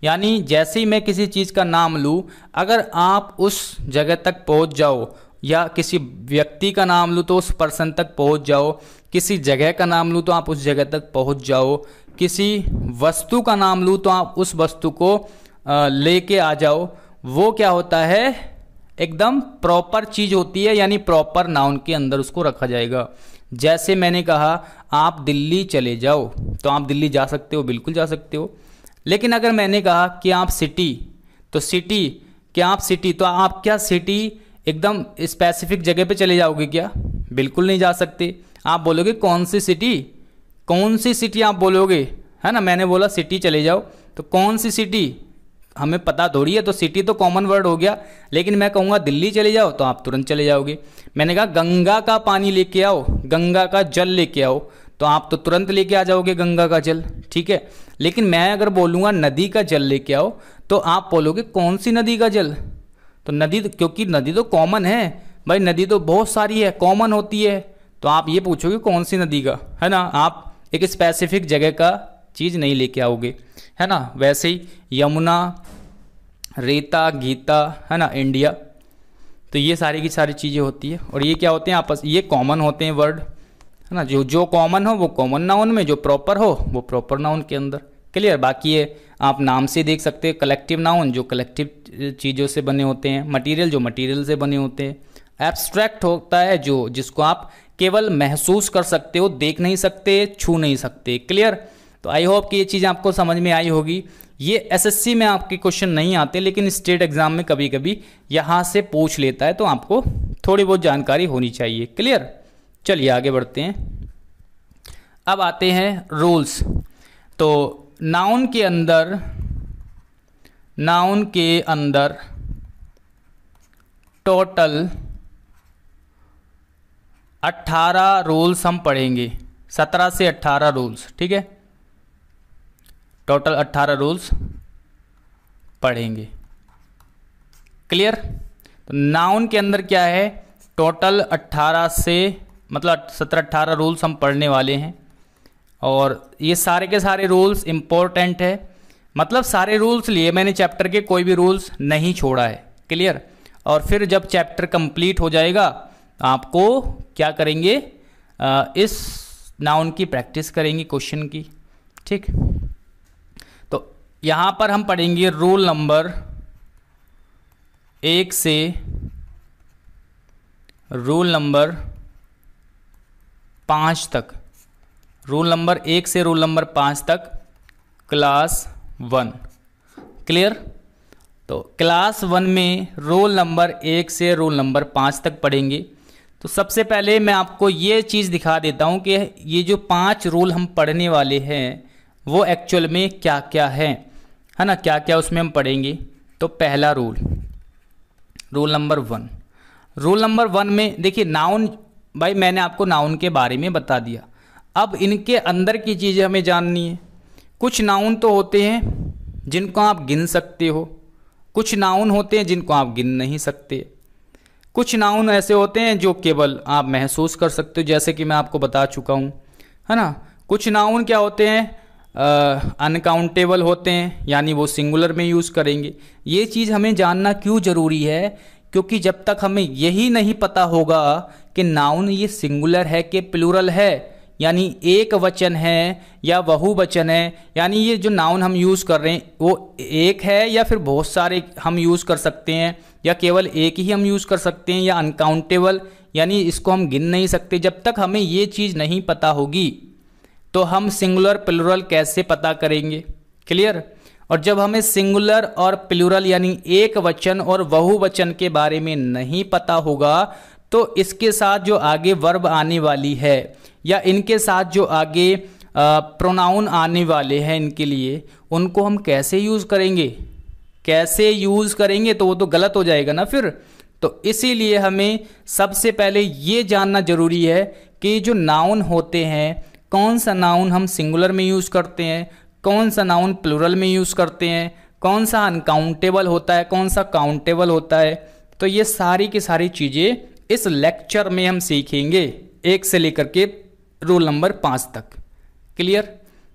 यानी जैसे ही मैं किसी चीज़ का नाम लूँ, अगर आप उस जगह तक पहुँच जाओ, या किसी व्यक्ति का नाम लूँ तो उस पर्सन तक पहुँच जाओ, किसी जगह का नाम लूँ तो आप उस जगह तक पहुँच जाओ, किसी वस्तु का नाम लूँ तो आप उस वस्तु को लेके आ जाओ, वो क्या होता है, एकदम प्रॉपर चीज़ होती है, यानी प्रॉपर नाउन के अंदर उसको रखा जाएगा। जैसे मैंने कहा आप दिल्ली चले जाओ, तो आप दिल्ली जा सकते हो, बिल्कुल जा सकते हो। लेकिन अगर मैंने कहा कि आप सिटी, तो सिटी, क्या आप सिटी, तो आप क्या सिटी एकदम स्पेसिफिक जगह पे चले जाओगे क्या? बिल्कुल नहीं जा सकते। आप बोलोगे कौन सी सिटी, कौन सी सिटी आप बोलोगे, है ना। मैंने बोला सिटी चले जाओ, तो कौन सी सिटी हमें पता थोड़ी है, तो सिटी तो कॉमन वर्ड हो गया। लेकिन मैं कहूँगा दिल्ली चले जाओ, तो आप तुरंत चले जाओगे। मैंने कहा गंगा का पानी लेके आओ, गंगा का जल लेके आओ, तो आप तो तुरंत लेके आ जाओगे गंगा का जल, ठीक है। लेकिन मैं अगर बोलूँगा नदी का जल लेके आओ, तो आप बोलोगे कौन सी नदी का जल, तो नदी, क्योंकि नदी तो कॉमन है भाई, नदी तो बहुत सारी है, कॉमन होती है, तो आप ये पूछोगे कौन सी नदी का, है ना। आप एक स्पेसिफिक जगह का चीज़ नहीं लेके आओगे, है ना। वैसे ही यमुना, रीता, गीता, है ना, इंडिया, तो ये सारी की सारी चीज़ें होती है। और ये क्या होते हैं आपस, ये कॉमन होते हैं वर्ड, है ना। जो कॉमन हो वो कॉमन नाउन में, जो प्रॉपर हो वो प्रॉपर नाउन के अंदर। क्लियर। बाकी ये आप नाम से देख सकते हैं, कलेक्टिव नाउन जो कलेक्टिव चीज़ों से बने होते हैं, मटेरियल जो मटेरियल से बने होते हैं, एब्स्ट्रैक्ट होता है जिसको आप केवल महसूस कर सकते हो, देख नहीं सकते, छू नहीं सकते। क्लियर। तो आई होप कि ये चीज़ आपको समझ में आई होगी। ये एसएससी में आपके क्वेश्चन नहीं आते, लेकिन स्टेट एग्जाम में कभी कभी यहाँ से पूछ लेता है, तो आपको थोड़ी बहुत जानकारी होनी चाहिए। क्लियर। चलिए आगे बढ़ते हैं। अब आते हैं रूल्स। तो नाउन के अंदर टोटल 18 रूल्स हम पढ़ेंगे, 17 से 18 रूल्स, ठीक है। टोटल 18 रूल्स पढ़ेंगे। क्लियर। तो नाउन के अंदर क्या है, टोटल 18 से मतलब 17-18 रूल्स हम पढ़ने वाले हैं, और ये सारे के सारे रूल्स इम्पोर्टेंट है, मतलब सारे रूल्स लिए मैंने चैप्टर के, कोई भी रूल्स नहीं छोड़ा है। क्लियर। और फिर जब चैप्टर कंप्लीट हो जाएगा, आपको क्या करेंगे, इस नाउन की प्रैक्टिस करेंगे, क्वेश्चन की, ठीक। तो यहाँ पर हम पढ़ेंगे रूल नंबर 1 से रूल नंबर 5 तक, रूल नंबर 1 से रूल नंबर 5 तक, क्लास 1। क्लियर। तो क्लास 1 में रूल नंबर 1 से रूल नंबर 5 तक पढ़ेंगे। तो सबसे पहले मैं आपको ये चीज़ दिखा देता हूँ कि ये जो 5 रूल हम पढ़ने वाले हैं वो एक्चुअल में क्या क्या है ना, क्या क्या उसमें हम पढ़ेंगे। तो पहला रूल नंबर 1, रूल नंबर 1 में देखिए नाउन, भाई मैंने आपको नाउन के बारे में बता दिया, अब इनके अंदर की चीज़ें हमें जाननी है। कुछ नाउन तो होते हैं जिनको आप गिन सकते हो, कुछ नाउन होते हैं जिनको आप गिन नहीं सकते, कुछ नाउन ऐसे होते हैं जो केवल आप महसूस कर सकते हो, जैसे कि मैं आपको बता चुका हूँ, है ना। कुछ नाउन क्या होते हैं, अनकाउंटेबल होते हैं, यानी वो सिंगुलर में यूज़ करेंगे। ये चीज़ हमें जानना क्यों ज़रूरी है, क्योंकि जब तक हमें यही नहीं पता होगा कि नाउन ये सिंगुलर है कि प्लूरल है, यानी एक वचन है या बहुवचन है, यानी ये जो नाउन हम यूज़ कर रहे हैं वो एक है या फिर बहुत सारे हम यूज़ कर सकते हैं, या केवल एक ही हम यूज़ कर सकते हैं, या अनकाउंटेबल यानी इसको हम गिन नहीं सकते। जब तक हमें ये चीज़ नहीं पता होगी तो हम सिंगुलर प्लूरल कैसे पता करेंगे। क्लियर। और जब हमें सिंगुलर और प्लूरल यानी एक वचन और बहुवचन के बारे में नहीं पता होगा तो इसके साथ जो आगे वर्ब आने वाली है या इनके साथ जो आगे प्रोनाउन आने वाले हैं इनके लिए, उनको हम कैसे यूज़ करेंगे, तो वो तो गलत हो जाएगा ना फिर। तो इसीलिए हमें सबसे पहले ये जानना जरूरी है कि जो नाउन होते हैं, कौन सा नाउन हम सिंगुलर में यूज़ करते हैं, कौन सा नाउन प्लूरल में यूज़ करते हैं, कौन सा अनकाउंटेबल होता है, कौन सा काउंटेबल होता है। तो ये सारी की सारी चीज़ें इस लेक्चर में हम सीखेंगे, 1 से लेकर के रूल नंबर 5 तक। क्लियर?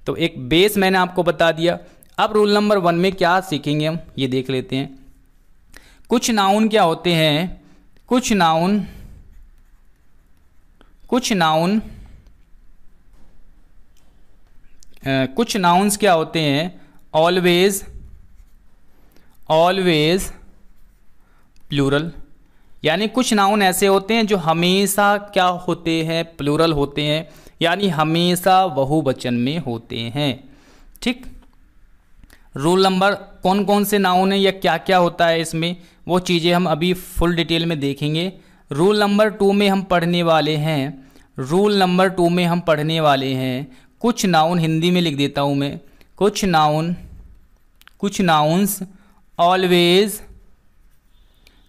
तो एक बेस मैंने आपको बता दिया। अब रूल नंबर 1 में क्या सीखेंगे हम, ये देख लेते हैं। कुछ नाउन क्या होते हैं, कुछ नाउन्स क्या होते हैं, ऑलवेज प्लूरल। यानी कुछ नाउन ऐसे होते हैं जो हमेशा क्या होते हैं, प्लूरल होते हैं, यानी हमेशा बहुवचन में होते हैं। ठीक, रूल नंबर कौन कौन से नाउन है या क्या क्या होता है इसमें, वो चीज़ें हम अभी फुल डिटेल में देखेंगे। रूल नंबर 2 में हम पढ़ने वाले हैं, कुछ नाउन, हिंदी में लिख देता हूँ मैं, कुछ नाउन्स ऑलवेज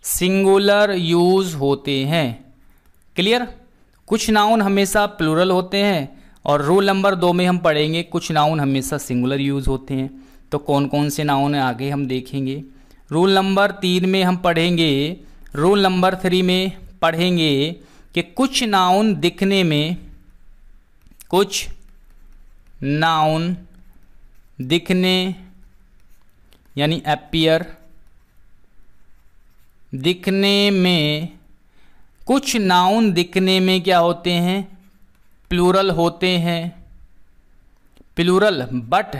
सिंगुलर यूज होते हैं। क्लियर? कुछ नाउन हमेशा प्लूरल होते हैं, और रूल नंबर 2 में हम पढ़ेंगे कुछ नाउन हमेशा सिंगुलर यूज होते हैं। तो कौन कौन से नाउन है आगे हम देखेंगे। रूल नंबर 3 में हम पढ़ेंगे, रूल नंबर 3 में पढ़ेंगे कि कुछ नाउन दिखने में, कुछ नाउन दिखने यानी अपीयर, दिखने में, कुछ नाउन दिखने में क्या होते हैं, प्लूरल होते हैं, प्लूरल, बट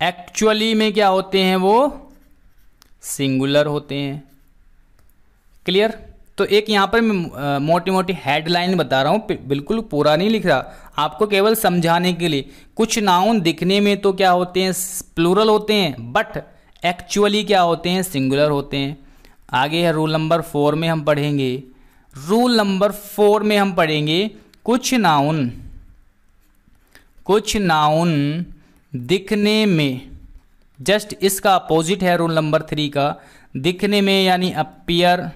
एक्चुअली में क्या होते हैं, वो सिंगुलर होते हैं। क्लियर? तो एक यहाँ पर मैं मोटी मोटी हेडलाइन बता रहा हूँ, बिल्कुल पूरा नहीं लिख रहा, आपको केवल समझाने के लिए। कुछ नाउन दिखने में तो क्या होते हैं, प्लूरल होते हैं, बट एक्चुअली क्या होते हैं, सिंगुलर होते हैं। आगे है रूल नंबर 4 में हम पढ़ेंगे, रूल नंबर 4 में हम पढ़ेंगे कुछ नाउन दिखने में, जस्ट इसका अपोजिट है रूल नंबर 3 का, दिखने में यानी अपीयर,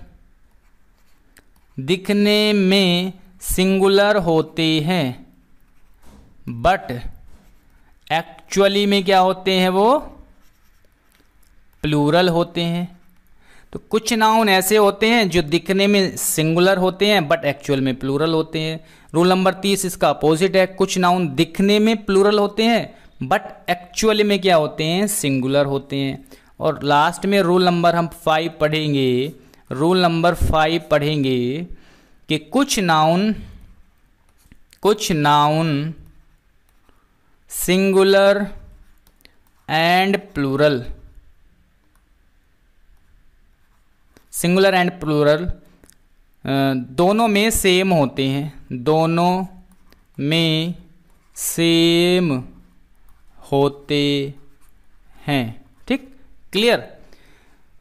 दिखने में सिंगुलर होते हैं, बट एक्चुअली में क्या होते हैं, वो प्लूरल होते हैं। तो कुछ नाउन ऐसे होते हैं जो दिखने में सिंगुलर होते हैं बट एक्चुअल में प्लूरल होते हैं। रूल नंबर 30 इसका अपोजिट है, कुछ नाउन दिखने में प्लूरल होते हैं बट एक्चुअली में क्या होते हैं, सिंगुलर होते हैं। और लास्ट में रूल नंबर हम 5 पढ़ेंगे, रूल नंबर 5 पढ़ेंगे कि कुछ noun singular and plural, singular and plural दोनों में सेम होते हैं, दोनों में सेम होते हैं। ठीक, क्लियर?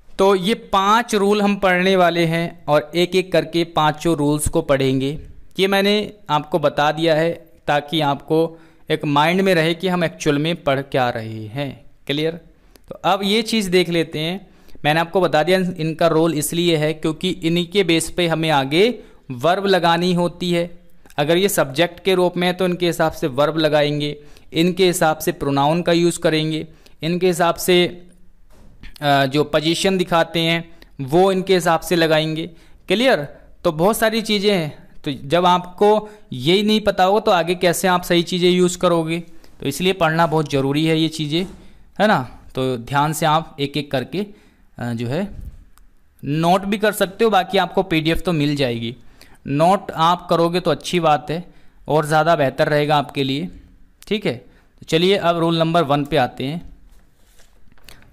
तो ये 5 रूल हम पढ़ने वाले हैं और एक एक करके 5 रूल्स को पढ़ेंगे। ये मैंने आपको बता दिया है ताकि आपको एक माइंड में रहे कि हम एक्चुअल में पढ़ क्या रहे हैं। क्लियर? तो अब ये चीज़ देख लेते हैं। मैंने आपको बता दिया इनका रोल इसलिए है क्योंकि इन्हीं के बेस पे हमें आगे वर्ब लगानी होती है। अगर ये सब्जेक्ट के रूप में है तो इनके हिसाब से वर्ब लगाएंगे, इनके हिसाब से प्रोनाउन का यूज़ करेंगे, इनके हिसाब से जो पोजीशन दिखाते हैं वो इनके हिसाब से लगाएंगे। क्लियर? तो बहुत सारी चीज़ें हैं, तो जब आपको यही नहीं पता होगा तो आगे कैसे आप सही चीज़ें यूज़ करोगे। तो इसलिए पढ़ना बहुत ज़रूरी है ये चीज़ें, है ना। तो ध्यान से आप एक एक करके जो है नोट भी कर सकते हो, बाकी आपको PDF तो मिल जाएगी। नोट आप करोगे तो अच्छी बात है और ज़्यादा बेहतर रहेगा आपके लिए। ठीक है, तो चलिए अब रूल नंबर 1 पे आते हैं।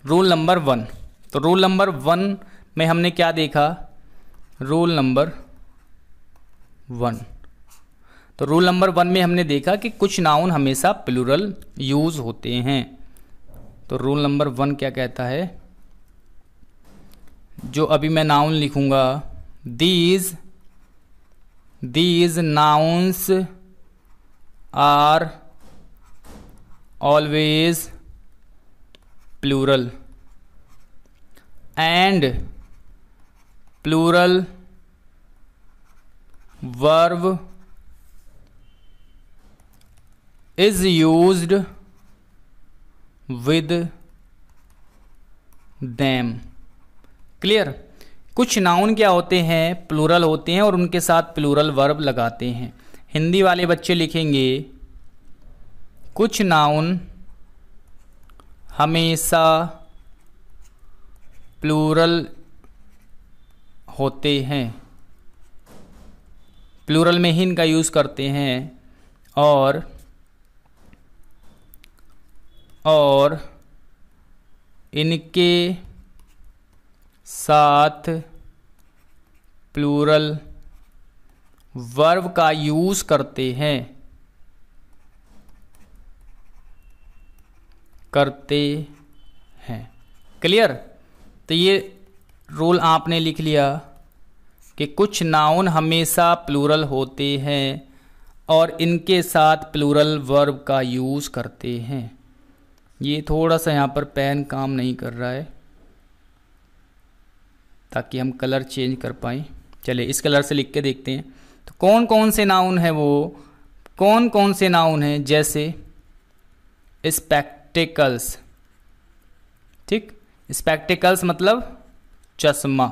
रूल नंबर 1, तो रूल नंबर 1 में हमने क्या देखा, रूल नंबर 1, तो रूल नंबर 1 में हमने देखा कि कुछ नाउन हमेशा प्लूरल यूज़ होते हैं। तो रूल नंबर 1 क्या कहता है, जो अभी मैं नाउन लिखूंगा, these nouns are always plural and plural verb is used with them. Clear. कुछ नाउन क्या होते हैं, प्लूरल होते हैं और उनके साथ प्लूरल वर्ब लगाते हैं। हिंदी वाले बच्चे लिखेंगे कुछ नाउन हमेशा प्लूरल होते हैं, प्लूरल में ही इनका यूज़ करते हैं और इनके साथ प्लूरल वर्ब का यूज़ करते हैं क्लियर। तो ये रूल आपने लिख लिया कि कुछ नाउन हमेशा प्लूरल होते हैं और इनके साथ प्लूरल वर्ब का यूज़ करते हैं। ये थोड़ा सा यहाँ पर पेन काम नहीं कर रहा है, ताकि हम कलर चेंज कर पाएँ। चलिए इस कलर से लिख के देखते हैं। तो कौन कौन से नाउन हैं वो, कौन कौन से नाउन हैं, जैसे स्पेक्टिकल्स। ठीक, स्पेक्टिकल्स मतलब चश्मा,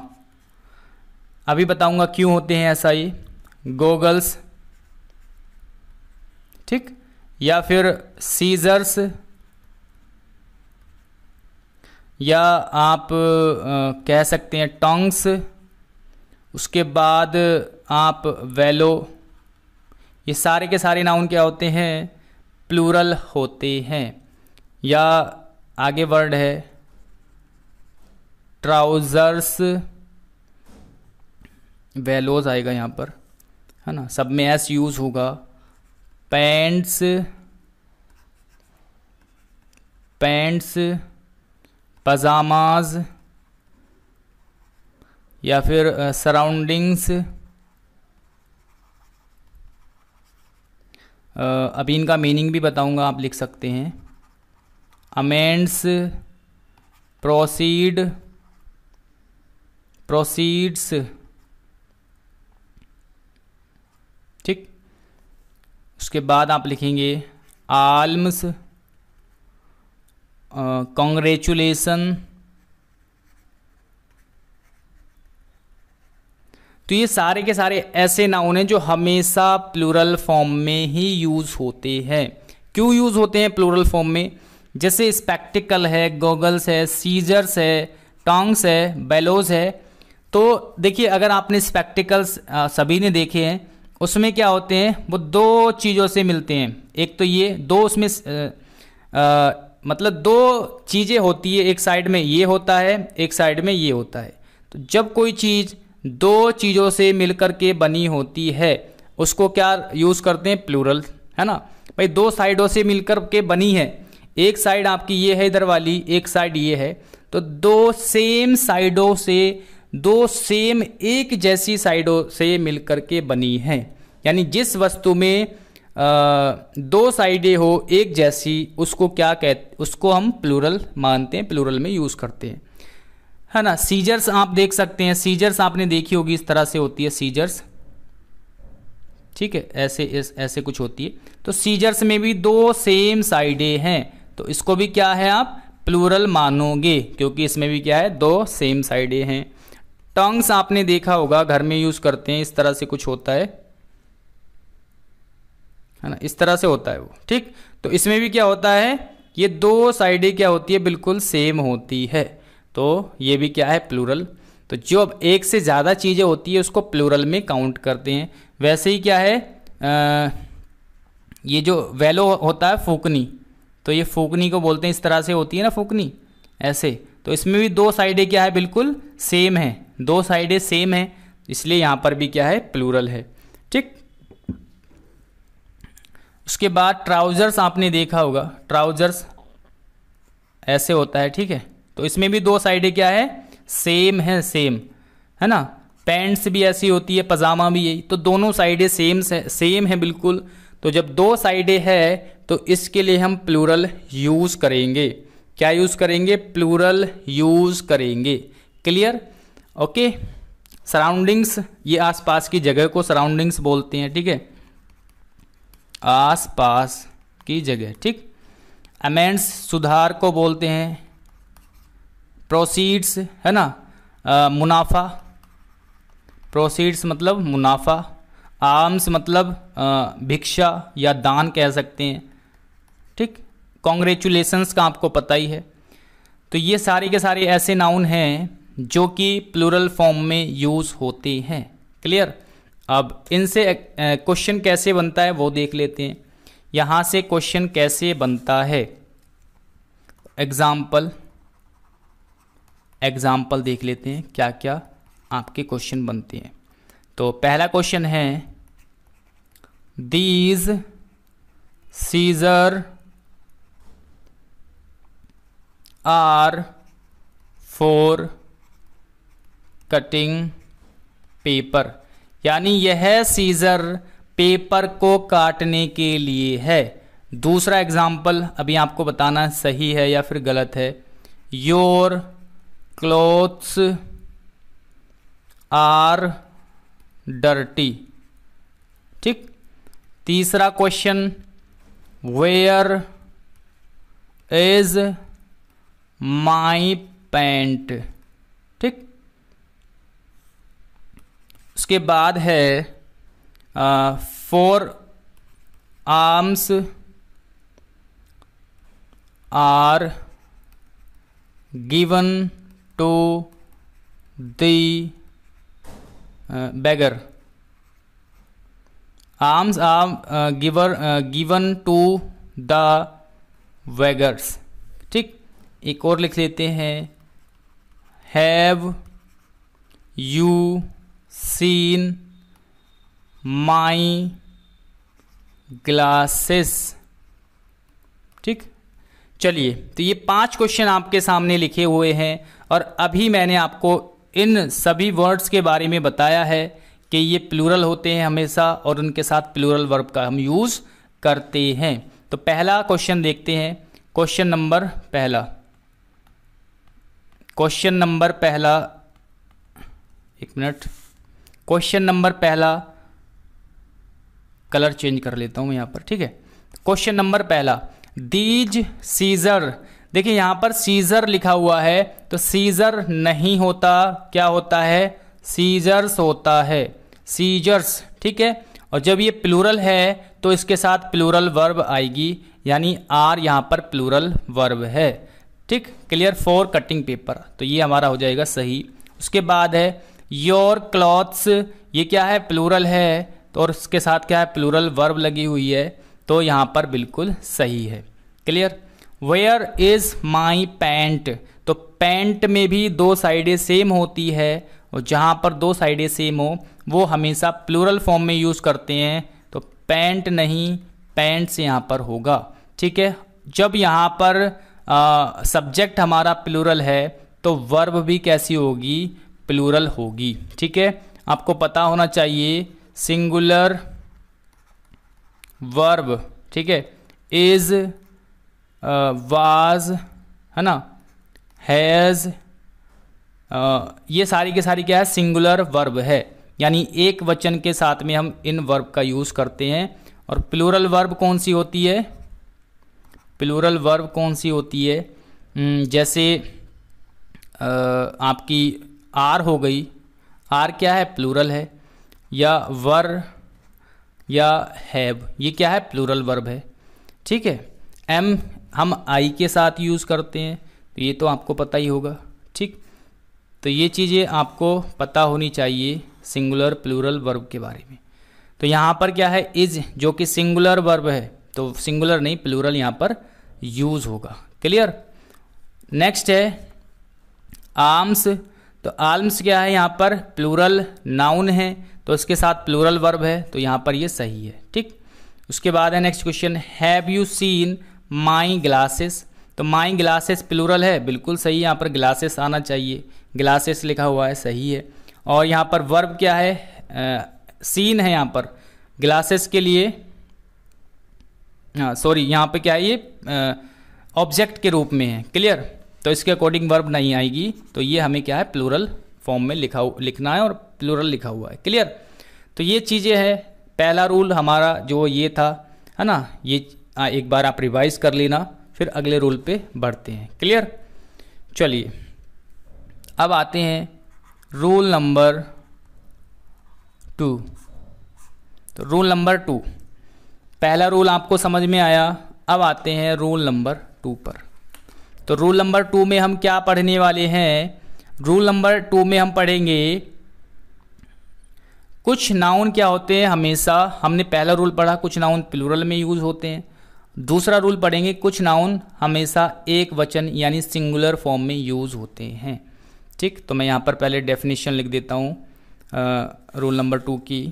अभी बताऊंगा क्यों होते हैं ऐसा। ये गॉगल्स, ठीक, या फिर सीजर्स, या आप कह सकते हैं टंग्स। उसके बाद आप वेलो, ये सारे के सारे नाउन क्या होते हैं, प्लूरल होते हैं। या आगे वर्ड है ट्राउजर्स, वेलोज आएगा यहाँ पर, है ना, सब में एस यूज होगा। पैंट्स, पजामाज, या फिर सराउंडिंग्स। अभी इनका मीनिंग भी बताऊंगा, आप लिख सकते हैं। अमेंड्स, प्रोसीड्स, ठीक। उसके बाद आप लिखेंगे आल्म्स, कॉन्ग्रेचुलेशन। तो ये सारे के सारे ऐसे नाउन हैं जो हमेशा प्लूरल फॉर्म में ही यूज होते हैं। क्यों यूज होते हैं प्लूरल फॉर्म में, जैसे स्पेक्टिकल है, गॉगल्स है, सीजर्स है, टॉन्ग्स है, बेलोज है। तो देखिए अगर आपने स्पेक्टिकल्स सभी ने देखे हैं, उसमें क्या होते हैं, वो दो चीज़ों से मिलते हैं। एक तो ये दो, उसमें मतलब दो चीज़ें होती है, एक साइड में ये होता है, एक साइड में ये होता है। तो जब कोई चीज़ दो चीज़ों से मिलकर के बनी होती है, उसको क्या यूज़ करते हैं, प्लूरल, है ना। भाई दो साइडों से मिलकर के बनी है, एक साइड आपकी ये है इधर वाली, एक साइड ये है, तो दो सेम साइडों से, दो सेम एक जैसी साइडों से मिलकर के बनी है। यानी जिस वस्तु में दो साइडें हो एक जैसी, उसको क्या कहते, उसको हम प्लूरल मानते हैं, प्लूरल में यूज़ करते हैं, है ना। सीजर्स आप देख सकते हैं, सीजर्स आपने देखी होगी, इस तरह से होती है सीजर्स, ठीक है, ऐसे कुछ होती है। तो सीजर्स में भी दो सेम साइडें हैं, तो इसको भी क्या है, आप प्लूरल मानोगे, क्योंकि इसमें भी क्या है, दो सेम साइडें हैं। टंग्स आपने देखा होगा, घर में यूज करते हैं, इस तरह से कुछ होता है ना, इस तरह से होता है वो, ठीक। तो इसमें भी क्या होता है, ये दो साइडें क्या होती है, बिल्कुल सेम होती है, तो ये भी क्या है, प्लूरल। तो जो अब एक से ज़्यादा चीज़ें होती है उसको प्लूरल में काउंट करते हैं। वैसे ही क्या है, ये जो वेलो होता है, फूकनी, तो ये फूकनी को बोलते हैं, इस तरह से होती है ना फूकनी, ऐसे। तो इसमें भी दो साइडें क्या है, बिल्कुल सेम है, दो साइडें सेम है, इसलिए यहाँ पर भी क्या है, प्लूरल है, ठीक। उसके बाद ट्राउजर्स आपने देखा होगा, ट्राउजर्स ऐसे होता है, ठीक है। तो इसमें भी दो साइडें क्या है, सेम है ना। पैंट्स भी ऐसी होती है, पजामा भी यही, तो दोनों साइडें सेम है बिल्कुल। तो जब दो साइडें है तो इसके लिए हम प्लूरल यूज़ करेंगे। क्या यूज़ करेंगे, प्लूरल यूज़ करेंगे। Clear, okay. सराउंडिंग्स, ये आसपास की जगह को सराउंडिंग्स बोलते हैं, ठीक है, आसपास की जगह, ठीक। अमेंड्स, सुधार को बोलते हैं। प्रोसीड्स, है ना, मुनाफा, प्रोसीड्स मतलब मुनाफा। आर्म्स मतलब भिक्षा या दान कह सकते हैं, ठीक। कॉन्ग्रेचुलेशंस का आपको पता ही है। तो ये सारे के सारे ऐसे नाउन हैं जो कि प्लूरल फॉर्म में यूज़ होते हैं। क्लियर। अब इनसे क्वेश्चन कैसे बनता है वो देख लेते हैं। यहाँ से क्वेश्चन कैसे बनता है, एग्जाम्पल देख लेते हैं क्या क्या आपके क्वेश्चन बनते हैं। तो पहला क्वेश्चन है, these scissor are for cutting paper, यानी यह सीजर पेपर को काटने के लिए है। दूसरा एग्जाम्पल अभी आपको बताना सही है या फिर गलत है। योर क्लोथ्स आर डर्टी, ठीक। तीसरा question, where is my pant, ठीक। उसके बाद है four arms are given to the beggar, arms are given to the beggars, ठीक। एक और लिख लेते हैं, have you seen my glasses, ठीक। चलिए, तो ये 5 क्वेश्चन आपके सामने लिखे हुए हैं और अभी मैंने आपको इन सभी वर्ड्स के बारे में बताया है कि ये प्लूरल होते हैं हमेशा और उनके साथ प्लूरल वर्ब का हम यूज़ करते हैं। तो पहला क्वेश्चन देखते हैं। क्वेश्चन नंबर पहला, एक मिनट, क्वेश्चन नंबर पहला, कलर चेंज कर लेता हूँ यहाँ पर, ठीक है। क्वेश्चन नंबर पहला, दीज सीजर, देखिए यहाँ पर सीजर लिखा हुआ है तो सीजर नहीं होता, क्या होता है, सीजर्स होता है, सीजर्स, ठीक है। और जब ये प्लूरल है तो इसके साथ प्लूरल वर्ब आएगी, यानी आर यहाँ पर प्लूरल वर्ब है, ठीक। क्लियर। फॉर कटिंग पेपर, तो ये हमारा हो जाएगा सही। उसके बाद है योर क्लॉथ्स, ये क्या है, प्लूरल है, तो और इसके साथ क्या है, प्लूरल वर्ब लगी हुई है, तो यहाँ पर बिल्कुल सही है। Clear. Where is my pant, तो पैंट में भी 2 साइडें सेम होती है और जहाँ पर 2 साइडें सेम हो वो हमेशा प्लूरल फॉर्म में यूज़ करते हैं, तो पैंट नहीं पैंट्स यहाँ पर होगा, ठीक है। जब यहाँ पर सब्जेक्ट हमारा प्लूरल है तो वर्ब भी कैसी होगी, प्लूरल होगी, ठीक है। आपको पता होना चाहिए सिंगुलर वर्ब, ठीक है, इज, वाज, है ना, हैज़, ये सारी के सारी क्या है, सिंगुलर वर्ब है, यानी एक वचन के साथ में हम इन वर्ब का यूज़ करते हैं। और प्लूरल वर्ब कौन सी होती है, प्लूरल वर्ब कौन सी होती है, जैसे आपकी आर हो गई, आर क्या है, प्लूरल है, या वर या हैव, ये क्या है, प्लूरल वर्ब है, ठीक है। एम हम आई के साथ यूज़ करते हैं, तो ये तो आपको पता ही होगा, ठीक। तो ये चीज़ें आपको पता होनी चाहिए सिंगुलर प्लूरल वर्ब के बारे में। तो यहाँ पर क्या है, इज, जो कि सिंगुलर वर्ब है, तो सिंगुलर नहीं प्लूरल यहाँ पर यूज़ होगा। क्लियर। नेक्स्ट है आर्म्स, तो आर्म्स क्या है, यहाँ पर प्लूरल नाउन है, तो इसके साथ प्लूरल वर्ब है, तो यहाँ पर ये सही है, ठीक। उसके बाद है next question, have you seen my glasses, तो माई ग्लासेस प्लूरल है, बिल्कुल सही, यहाँ पर ग्लासेस आना चाहिए, ग्लासेस लिखा हुआ है, सही है। और यहाँ पर वर्ब क्या है, सीन है यहाँ पर, ग्लासेस के लिए, सॉरी यहाँ पे क्या है, ये ऑब्जेक्ट के रूप में है। क्लियर। तो इसके अकॉर्डिंग वर्ब नहीं आएगी, तो ये हमें क्या है, प्लूरल फॉर्म में लिखना है और प्लूरल लिखा हुआ है। क्लियर? तो ये चीज़ें हैं। पहला रूल हमारा जो ये था, है ना, ये एक बार आप रिवाइज कर लेना, फिर अगले रूल पे बढ़ते हैं। क्लियर? चलिए अब आते हैं रूल नंबर 2। तो रूल नंबर 2, पहला रूल आपको समझ में आया। अब आते हैं रूल नंबर 2 पर। तो रूल नंबर 2 में हम क्या पढ़ने वाले हैं? रूल नंबर 2 में हम पढ़ेंगे कुछ नाउन क्या होते हैं हमेशा। हमने पहला रूल पढ़ा, कुछ नाउन प्लूरल में यूज होते हैं। दूसरा रूल पढ़ेंगे कुछ नाउन हमेशा एक वचन यानी सिंगुलर फॉर्म में यूज होते हैं। ठीक, तो मैं यहाँ पर पहले डेफिनेशन लिख देता हूँ रूल नंबर 2 की।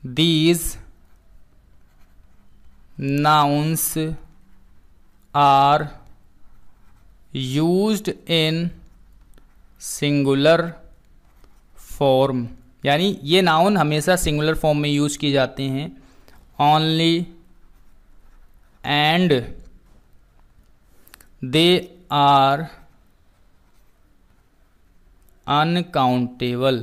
These nouns are used in singular form, यानी ये नाउन हमेशा सिंगुलर फॉर्म में यूज किए जाते हैं। only and they are uncountable।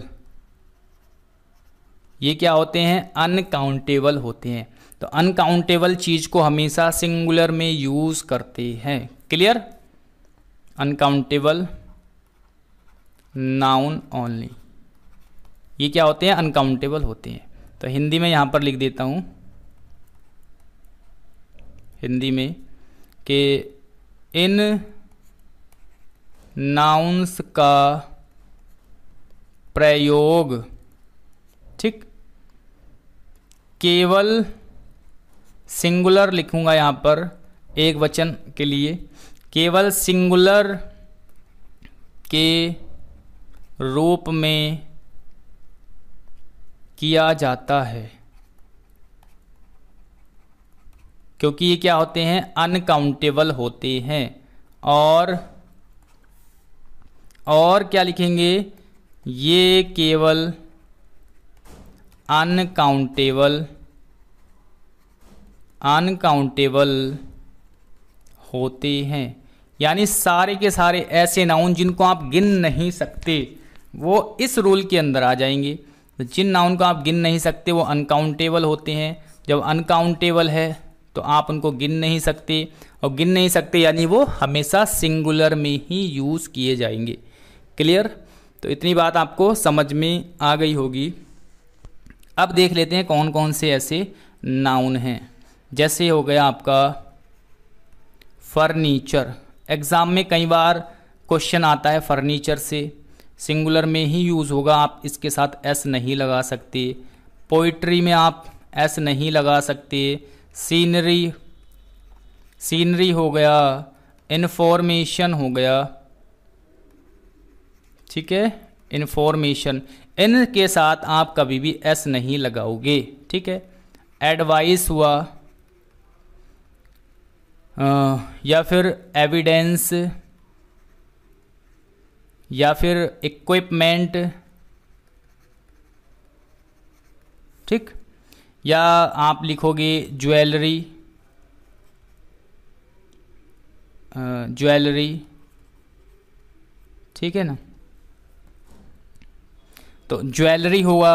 ये क्या होते हैं? अनकाउंटेबल होते हैं। तो अनकाउंटेबल चीज को हमेशा सिंगुलर में यूज करते हैं। क्लियर? अनकाउंटेबल नाउन ओनली, ये क्या होते हैं? अनकाउंटेबल होते हैं। तो हिंदी में यहां पर लिख देता हूं, हिंदी में कि इन नाउन्स का प्रयोग, ठीक, केवल सिंगुलर लिखूंगा यहां पर एक वचन के लिए, केवल सिंगुलर के रूप में किया जाता है, क्योंकि ये क्या होते हैं? अनकाउंटेबल होते हैं। और क्या लिखेंगे? ये केवल अनकाउंटेबल होते हैं, यानी सारे के सारे ऐसे नाउन जिनको आप गिन नहीं सकते वो इस रूल के अंदर आ जाएंगे। तो जिन नाउन को आप गिन नहीं सकते वो अनकाउंटेबल होते हैं। जब अनकाउंटेबल है तो आप उनको गिन नहीं सकते, और गिन नहीं सकते यानी वो हमेशा सिंगुलर में ही यूज किए जाएंगे। क्लियर? तो इतनी बात आपको समझ में आ गई होगी। अब देख लेते हैं कौन कौन से ऐसे नाउन हैं। जैसे हो गया आपका फर्नीचर। एग्जाम में कई बार क्वेश्चन आता है फर्नीचर से, सिंगुलर में ही यूज़ होगा, आप इसके साथ एस नहीं लगा सकते। पोइट्री में आप एस नहीं लगा सकते। सीनरी हो गया, इन्फॉर्मेशन हो गया, ठीक है, इन्फॉर्मेशन, इन के साथ आप कभी भी एस नहीं लगाओगे। ठीक है। एडवाइस हुआ, या फिर एविडेंस, या फिर इक्विपमेंट, ठीक, या आप लिखोगे ज्वेलरी, ठीक है ना। तो ज्वेलरी हुआ,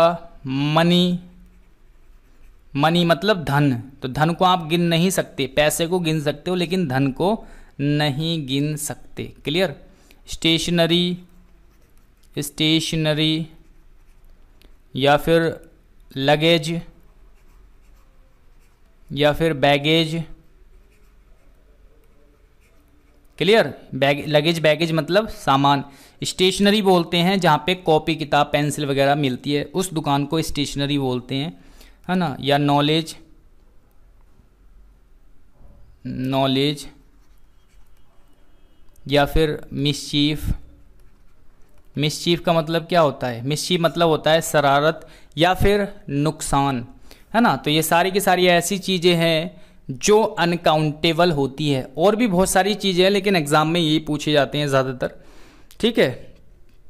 मनी मतलब धन, तो धन को आप गिन नहीं सकते, पैसे को गिन सकते हो लेकिन धन को नहीं गिन सकते। क्लियर। स्टेशनरी, या फिर लगेज, या फिर बैगेज। क्लियर। लगेज बैगेज मतलब सामान। स्टेशनरी बोलते हैं जहाँ पे कॉपी किताब पेंसिल वगैरह मिलती है, उस दुकान को स्टेशनरी बोलते हैं, है ना। या नॉलेज, या फिर मिसचीफ का मतलब क्या होता है? मिसचीफ मतलब होता है शरारत या फिर नुकसान, है ना। तो ये सारी की सारी ऐसी चीज़ें हैं जो अनकाउंटेबल होती है। और भी बहुत सारी चीज़ें हैं लेकिन एग्जाम में यही पूछे जाते हैं ज़्यादातर। ठीक है।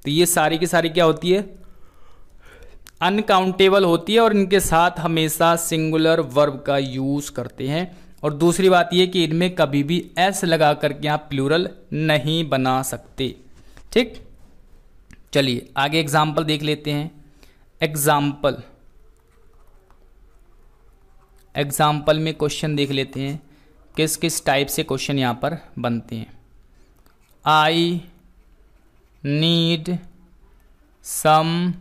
तो ये सारी की सारी क्या होती है? अनकाउंटेबल होती है, और इनके साथ हमेशा सिंगुलर वर्ब का यूज़ करते हैं। और दूसरी बात ये कि इनमें कभी भी एस लगा करके आप प्लूरल नहीं बना सकते। ठीक, चलिए आगे एग्जाम्पल देख लेते हैं। एग्जाम्पल में क्वेश्चन देख लेते हैं किस किस टाइप से क्वेश्चन यहाँ पर बनते हैं। I need some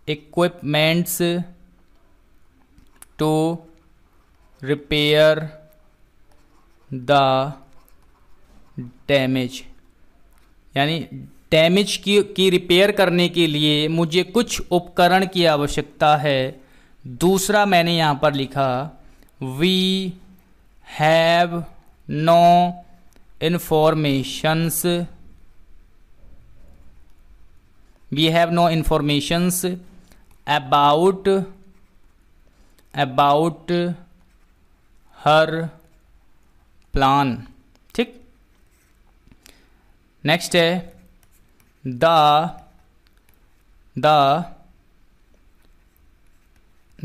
equipments to repair the damage, यानी डैमेज की रिपेयर करने के लिए मुझे कुछ उपकरण की आवश्यकता है। दूसरा मैंने यहाँ पर लिखा we have no informations about her plan। ठीक, नेक्स्ट है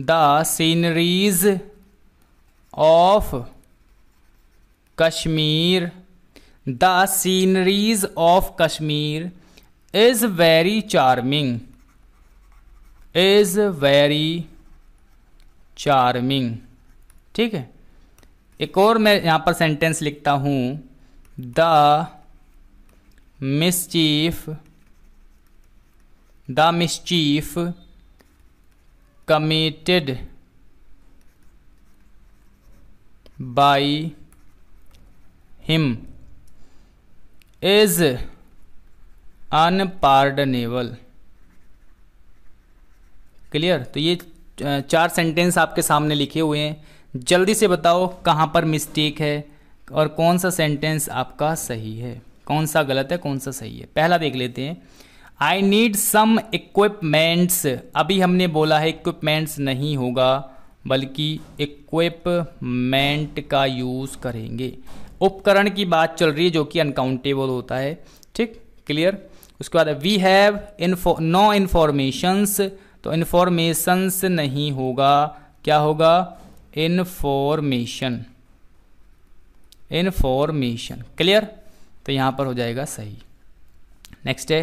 the sceneries of Kashmir is very charming। ठीक है, एक और मैं यहाँ पर सेंटेंस लिखता हूँ the mischief committed by him is unpardonable. Clear, तो ये 4 सेंटेंस आपके सामने लिखे हुए हैं। जल्दी से बताओ कहाँ पर मिस्टेक है और कौन सा सेंटेंस आपका सही है, कौन सा गलत है, कौन सा सही है। पहला देख लेते हैं, आई नीड सम इक्विपमेंट्स। अभी हमने बोला है इक्विपमेंट्स नहीं होगा बल्कि इक्विपमेंट का यूज़ करेंगे। उपकरण की बात चल रही है जो कि अनकाउंटेबल होता है। ठीक, क्लियर। उसके बाद वी हैव नो इन्फॉर्मेशंस, तो इन्फॉर्मेशंस नहीं होगा, क्या होगा, इन्फॉर्मेशन। क्लियर, तो यहाँ पर हो जाएगा सही। नेक्स्ट है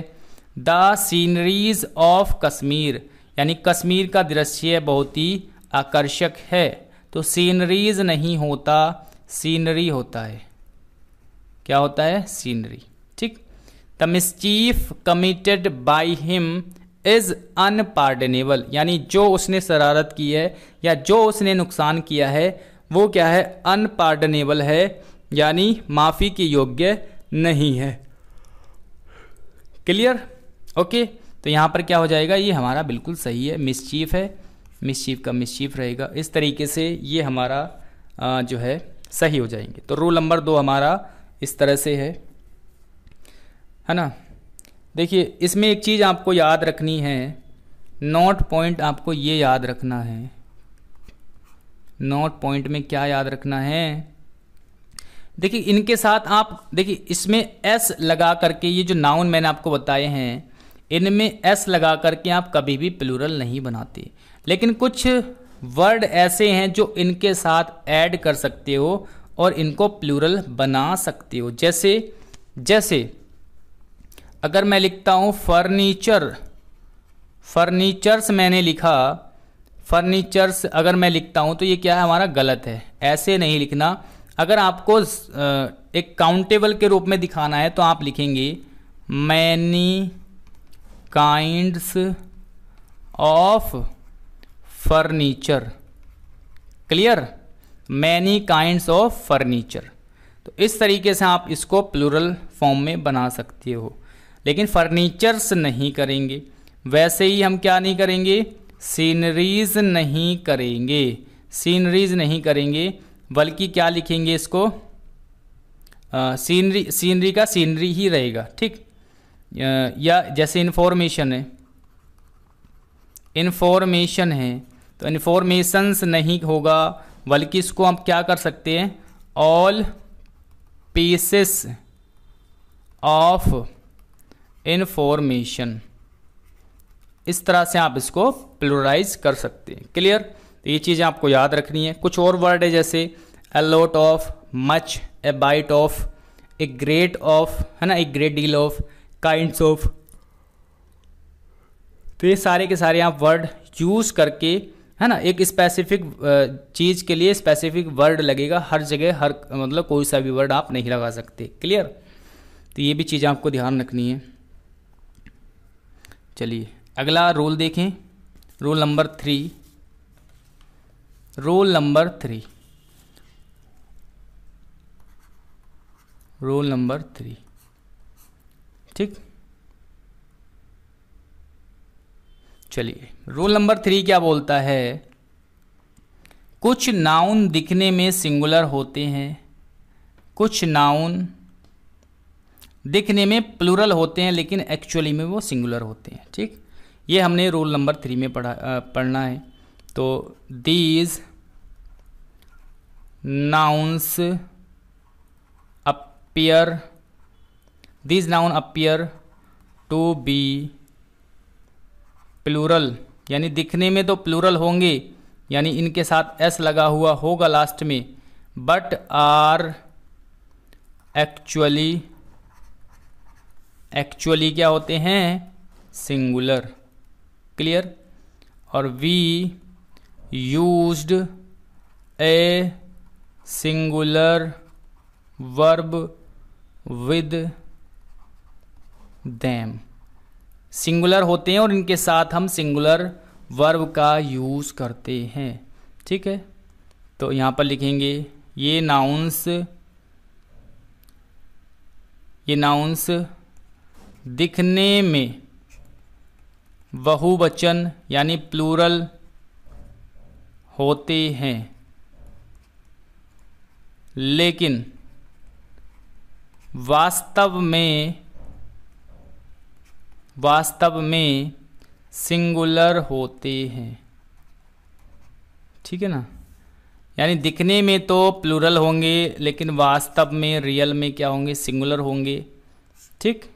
द सीनरीज ऑफ कश्मीर, यानी कश्मीर का दृश्य बहुत ही आकर्षक है, तो सीनरीज नहीं होता, सीनरी होता है। क्या होता है, सीनरी। ठीक, the mischief committed by him is unpardonable, यानी जो उसने शरारत की है या जो उसने नुकसान किया है वो क्या है, अनपार्डनेबल है, यानी माफ़ी के योग्य नहीं है। Clear, okay. तो यहाँ पर क्या हो जाएगा, ये हमारा बिल्कुल सही है, मिसचीफ है, मिसचीफ का मिसचीफ रहेगा। इस तरीके से ये हमारा जो है सही हो जाएंगे। तो रूल नंबर 2 हमारा इस तरह से है ना। देखिए इसमें एक चीज़ आपको याद रखनी है, नोट पॉइंट आपको ये याद रखना है। नोट पॉइंट में क्या याद रखना है, देखिए इनके साथ आप देखिए इसमें एस लगा करके, ये जो नाउन मैंने आपको बताए हैं इनमें एस लगा करके आप कभी भी प्लूरल नहीं बनाते, लेकिन कुछ वर्ड ऐसे हैं जो इनके साथ ऐड कर सकते हो और इनको प्लूरल बना सकते हो। जैसे अगर मैं लिखता हूँ फर्नीचर, फर्नीचर्स मैंने लिखा, फर्नीचर्स अगर मैं लिखता हूँ तो ये क्या है, हमारा गलत है, ऐसे नहीं लिखना। अगर आपको एक काउंटेबल के रूप में दिखाना है तो आप लिखेंगे many kinds of furniture. Clear, many kinds of furniture. तो इस तरीके से आप इसको प्लूरल फॉर्म में बना सकते हो, लेकिन फर्नीचर्स नहीं करेंगे। वैसे ही हम क्या नहीं करेंगे, सीनरीज नहीं करेंगे, सीनरीज नहीं करेंगे, बल्कि क्या लिखेंगे इसको, सीनरी का सीनरी ही रहेगा। ठीक, या जैसे इन्फॉर्मेशन है तो इन्फॉर्मेशंस नहीं होगा, बल्कि इसको हम क्या कर सकते हैं, ऑल पीसेस ऑफ इन्फॉर्मेशन। इस तरह से आप इसको प्लूरलाइज कर सकते हैं। क्लियर, तो ये चीज़ें आपको याद रखनी है। कुछ और वर्ड है जैसे a lot of, much, A bite of, a great of, है ना, a great deal of, kinds of. तो ये सारे के सारे आप वर्ड यूज़ करके, है ना, एक स्पेसिफिक चीज़ के लिए स्पेसिफिक वर्ड लगेगा हर जगह, हर मतलब कोई सा भी वर्ड आप नहीं लगा सकते। क्लियर? तो ये भी चीज़ आपको ध्यान रखनी है। चलिए अगला रूल देखें, rule number 3। Rule number 3, rule number 3, ठीक। चलिए रूल नंबर 3 क्या बोलता है? कुछ नाउन दिखने में सिंगुलर होते हैं, कुछ नाउन दिखने में प्लूरल होते हैं लेकिन एक्चुअली में वो सिंगुलर होते हैं, ठीक। ये हमने रूल नंबर 3 में पढ़ना है। तो these nouns appear, these noun appear to be plural, यानी दिखने में तो प्लूरल होंगे, यानी इनके साथ एस लगा हुआ होगा लास्ट में, बट आर एक्चुअली, एक्चुअली क्या होते हैं? सिंगुलर। क्लियर? और we used a singular verb with them, singular होते हैं और इनके साथ हम सिंगुलर वर्ब का यूज़ करते हैं, ठीक है। तो यहाँ पर लिखेंगे ये नाउन्स दिखने में बहुवचन यानी प्लूरल होते हैं, लेकिन वास्तव में सिंगुलर होते हैं, ठीक है ना। यानी दिखने में तो प्लूरल होंगे लेकिन वास्तव में, रियल में क्या होंगे? सिंगुलर होंगे, ठीक।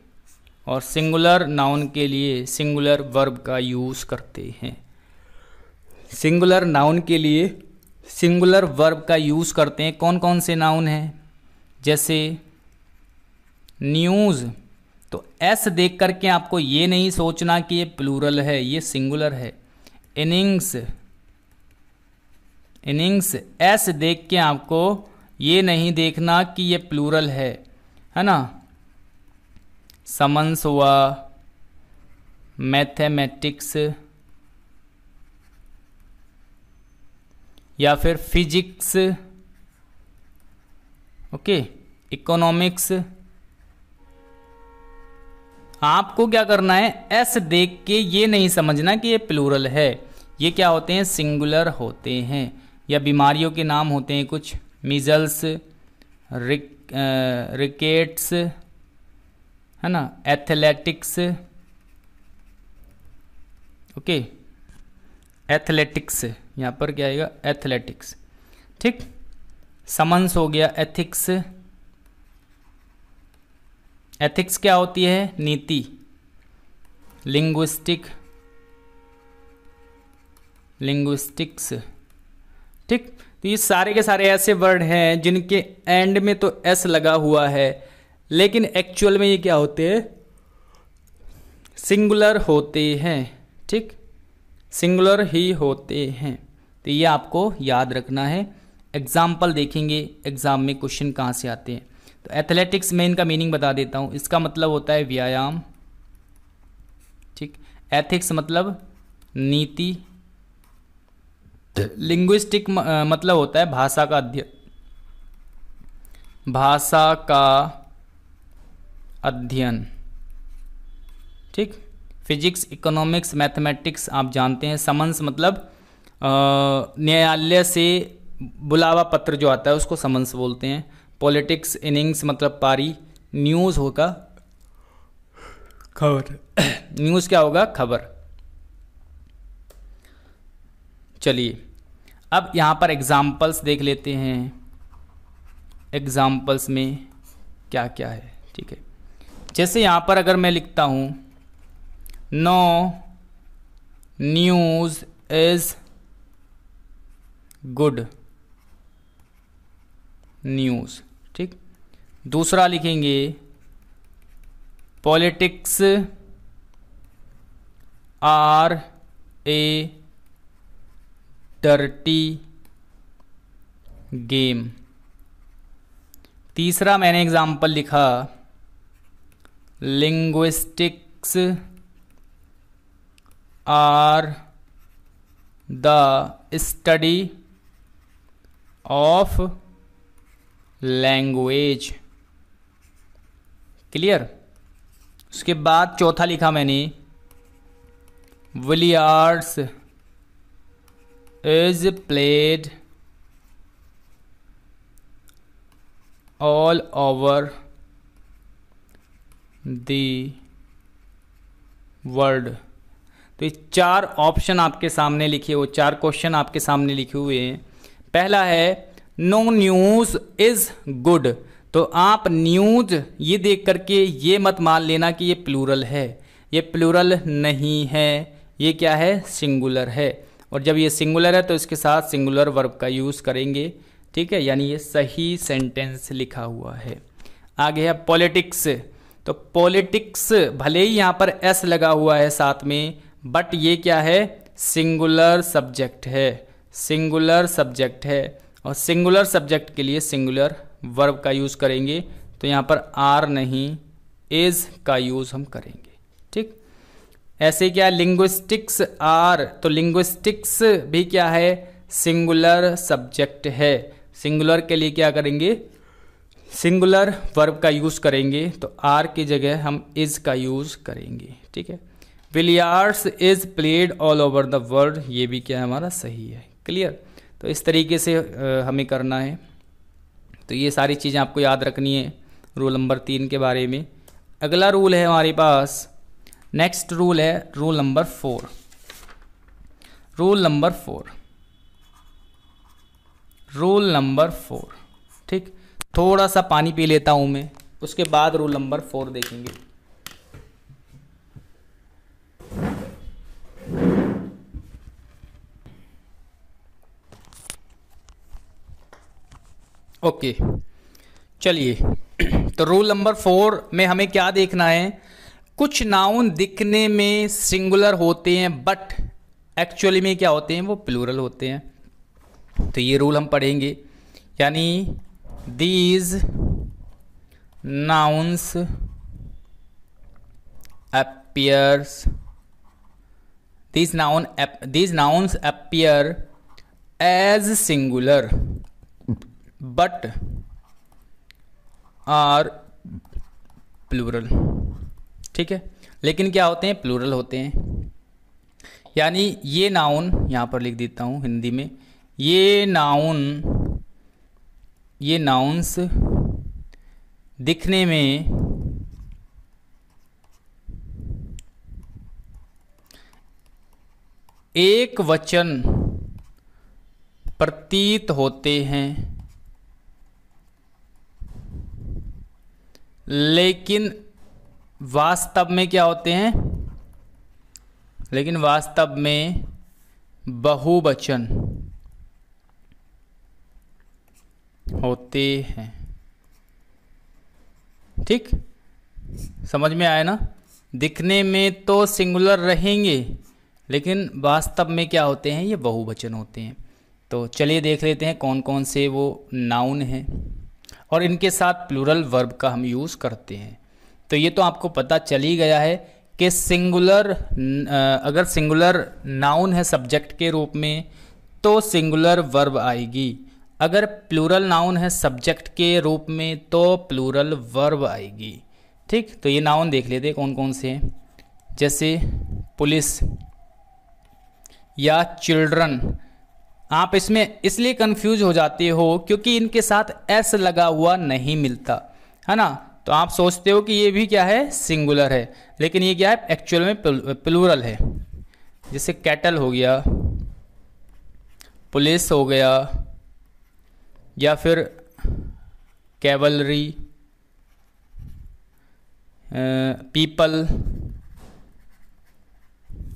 और सिंगुलर नाउन के लिए सिंगुलर वर्ब का यूज़ करते हैं, सिंगुलर नाउन के लिए सिंगुलर वर्ब का यूज़ करते हैं। कौन कौन से नाउन हैं? जैसे न्यूज़, तो एस देख करके आपको ये नहीं सोचना कि ये प्लूरल है, ये सिंगुलर है। इनिंग्स, इनिंग्स एस देख के आपको ये नहीं देखना कि ये प्लूरल है ना। समन्स हुआ, मैथमेटिक्स या फिर फिजिक्स, ओके, इकोनॉमिक्स, आपको क्या करना है? एस देख के ये नहीं समझना कि ये प्लूरल है, ये क्या होते हैं? सिंगुलर होते हैं। या बीमारियों के नाम होते हैं कुछ, मीजल्स, रिकेट्स, है ना, एथलेटिक्स, ओके, एथलेटिक्स, यहाँ पर क्या आएगा? एथलेटिक्स, ठीक। समन्स हो गया, एथिक्स, एथिक्स क्या होती है? नीति। लिंग्विस्टिक्स, ठीक। तो ये सारे के सारे ऐसे वर्ड हैं जिनके एंड में तो एस लगा हुआ है लेकिन एक्चुअल में ये क्या होते हैं? सिंगुलर होते हैं, ठीक, सिंगुलर ही होते हैं। तो ये आपको याद रखना है। एग्जाम्पल देखेंगे एग्जाम में क्वेश्चन कहाँ से आते हैं। तो एथलेटिक्स में इनका मीनिंग बता देता हूँ। इसका मतलब होता है व्यायाम, ठीक। एथिक्स मतलब नीति। लिंग्विस्टिक मतलब होता है भाषा का अध्ययन, भाषा का अध्ययन, ठीक। फिजिक्स, इकोनॉमिक्स, मैथमेटिक्स आप जानते हैं। समन्स मतलब न्यायालय से बुलावा पत्र जो आता है उसको समन्स बोलते हैं। पॉलिटिक्स, इनिंग्स मतलब पारी। न्यूज़ होगा खबर, न्यूज़ क्या होगा? खबर। चलिए अब यहाँ पर एग्जाम्पल्स देख लेते हैं, एग्जाम्पल्स में क्या क्या है, ठीक है। जैसे यहाँ पर अगर मैं लिखता हूँ no news is good, news. ठीक, दूसरा लिखेंगे politics are a dirty game. तीसरा मैंने एग्जाम्पल लिखा linguistics are the study of language. Clear. उसके बाद चौथा लिखा मैंने billiards is played all over the world. तो ये चार ऑप्शन आपके सामने लिखे हुए, चार क्वेश्चन आपके सामने लिखे हुए हैं। पहला है नो न्यूज़ इज गुड। तो आप न्यूज़ ये देख करके ये मत मान लेना कि ये प्लूरल है, ये प्लूरल नहीं है, ये क्या है, सिंगुलर है। और जब ये सिंगुलर है तो इसके साथ सिंगुलर वर्ब का यूज़ करेंगे। ठीक है, यानी ये सही सेंटेंस लिखा हुआ है। आगे है पॉलिटिक्स। तो पॉलिटिक्स भले ही यहाँ पर एस लगा हुआ है साथ में, बट ये क्या है, सिंगुलर सब्जेक्ट है, सिंगुलर सब्जेक्ट है। और सिंगुलर सब्जेक्ट के लिए सिंगुलर वर्ब का यूज़ करेंगे। तो यहाँ पर आर नहीं, इज का यूज़ हम करेंगे। ठीक, ऐसे क्या लिंग्विस्टिक्स आर, तो लिंग्विस्टिक्स भी क्या है, सिंगुलर सब्जेक्ट है। सिंगुलर के लिए क्या करेंगे, सिंगुलर वर्ब का यूज़ करेंगे। तो आर की जगह हम इज का यूज़ करेंगे। ठीक है, billiards is played all over the world, ये भी क्या है, हमारा सही है। क्लियर। तो इस तरीके से हमें करना है। तो ये सारी चीज़ें आपको याद रखनी है रूल नंबर 3 के बारे में। अगला रूल है हमारे पास, नेक्स्ट रूल है rule number 4। Rule number 4, rule number 4। ठीक, थोड़ा सा पानी पी लेता हूँ मैं, उसके बाद रूल नंबर 4 देखेंगे। ओके, चलिए। तो रूल नंबर 4 में हमें क्या देखना है, कुछ नाउन दिखने में सिंगुलर होते हैं बट एक्चुअली में क्या होते हैं, वो प्लूरल होते हैं। तो ये रूल हम पढ़ेंगे, यानी these nouns appears these nouns appear as singular but are plural। ठीक है, लेकिन क्या होते हैं, प्लूरल होते हैं। यानी ये नाउन, यहाँ पर लिख देता हूँ हिंदी में, ये नाउन्स दिखने में एक वचन प्रतीत होते हैं, लेकिन वास्तव में क्या होते हैं, लेकिन वास्तव में बहुवचन होते हैं। ठीक, समझ में आया ना। दिखने में तो सिंगुलर रहेंगे, लेकिन वास्तव में क्या होते हैं, ये बहुवचन होते हैं। तो चलिए देख लेते हैं कौन कौन से वो नाउन हैं और इनके साथ प्लूरल वर्ब का हम यूज़ करते हैं। तो ये तो आपको पता चल ही गया है कि सिंगुलर, अगर सिंगुलर नाउन है सब्जेक्ट के रूप में तो सिंगुलर वर्ब आएगी, अगर प्लूरल नाउन है सब्जेक्ट के रूप में तो प्लूरल वर्ब आएगी। ठीक, तो ये नाउन देख लेते हैं कौन कौन से हैं। जैसे पुलिस या चिल्ड्रन, आप इसमें इसलिए कंफ्यूज हो जाते हो क्योंकि इनके साथ एस लगा हुआ नहीं मिलता है ना। तो आप सोचते हो कि ये भी क्या है, सिंगुलर है, लेकिन ये क्या है, एक्चुअल में प्लूरल है। जैसे कैटल हो गया, पुलिस हो गया, या फिर कैवलरी, पीपल,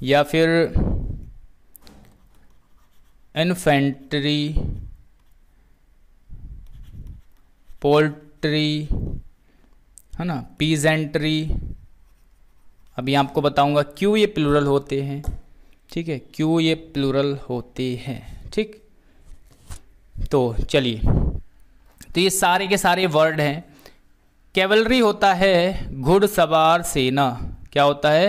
या फिर इन्फेंट्री, पोल्ट्री, है ना, पीजेंट्री। अभी आपको बताऊंगा क्यों ये प्लूरल होते हैं, ठीक है, क्यों ये प्लूरल होते हैं, ठीक। तो चलिए, तो ये सारे के सारे वर्ड हैं। कैवलरी होता है घुड़सवार सेना। क्या होता है?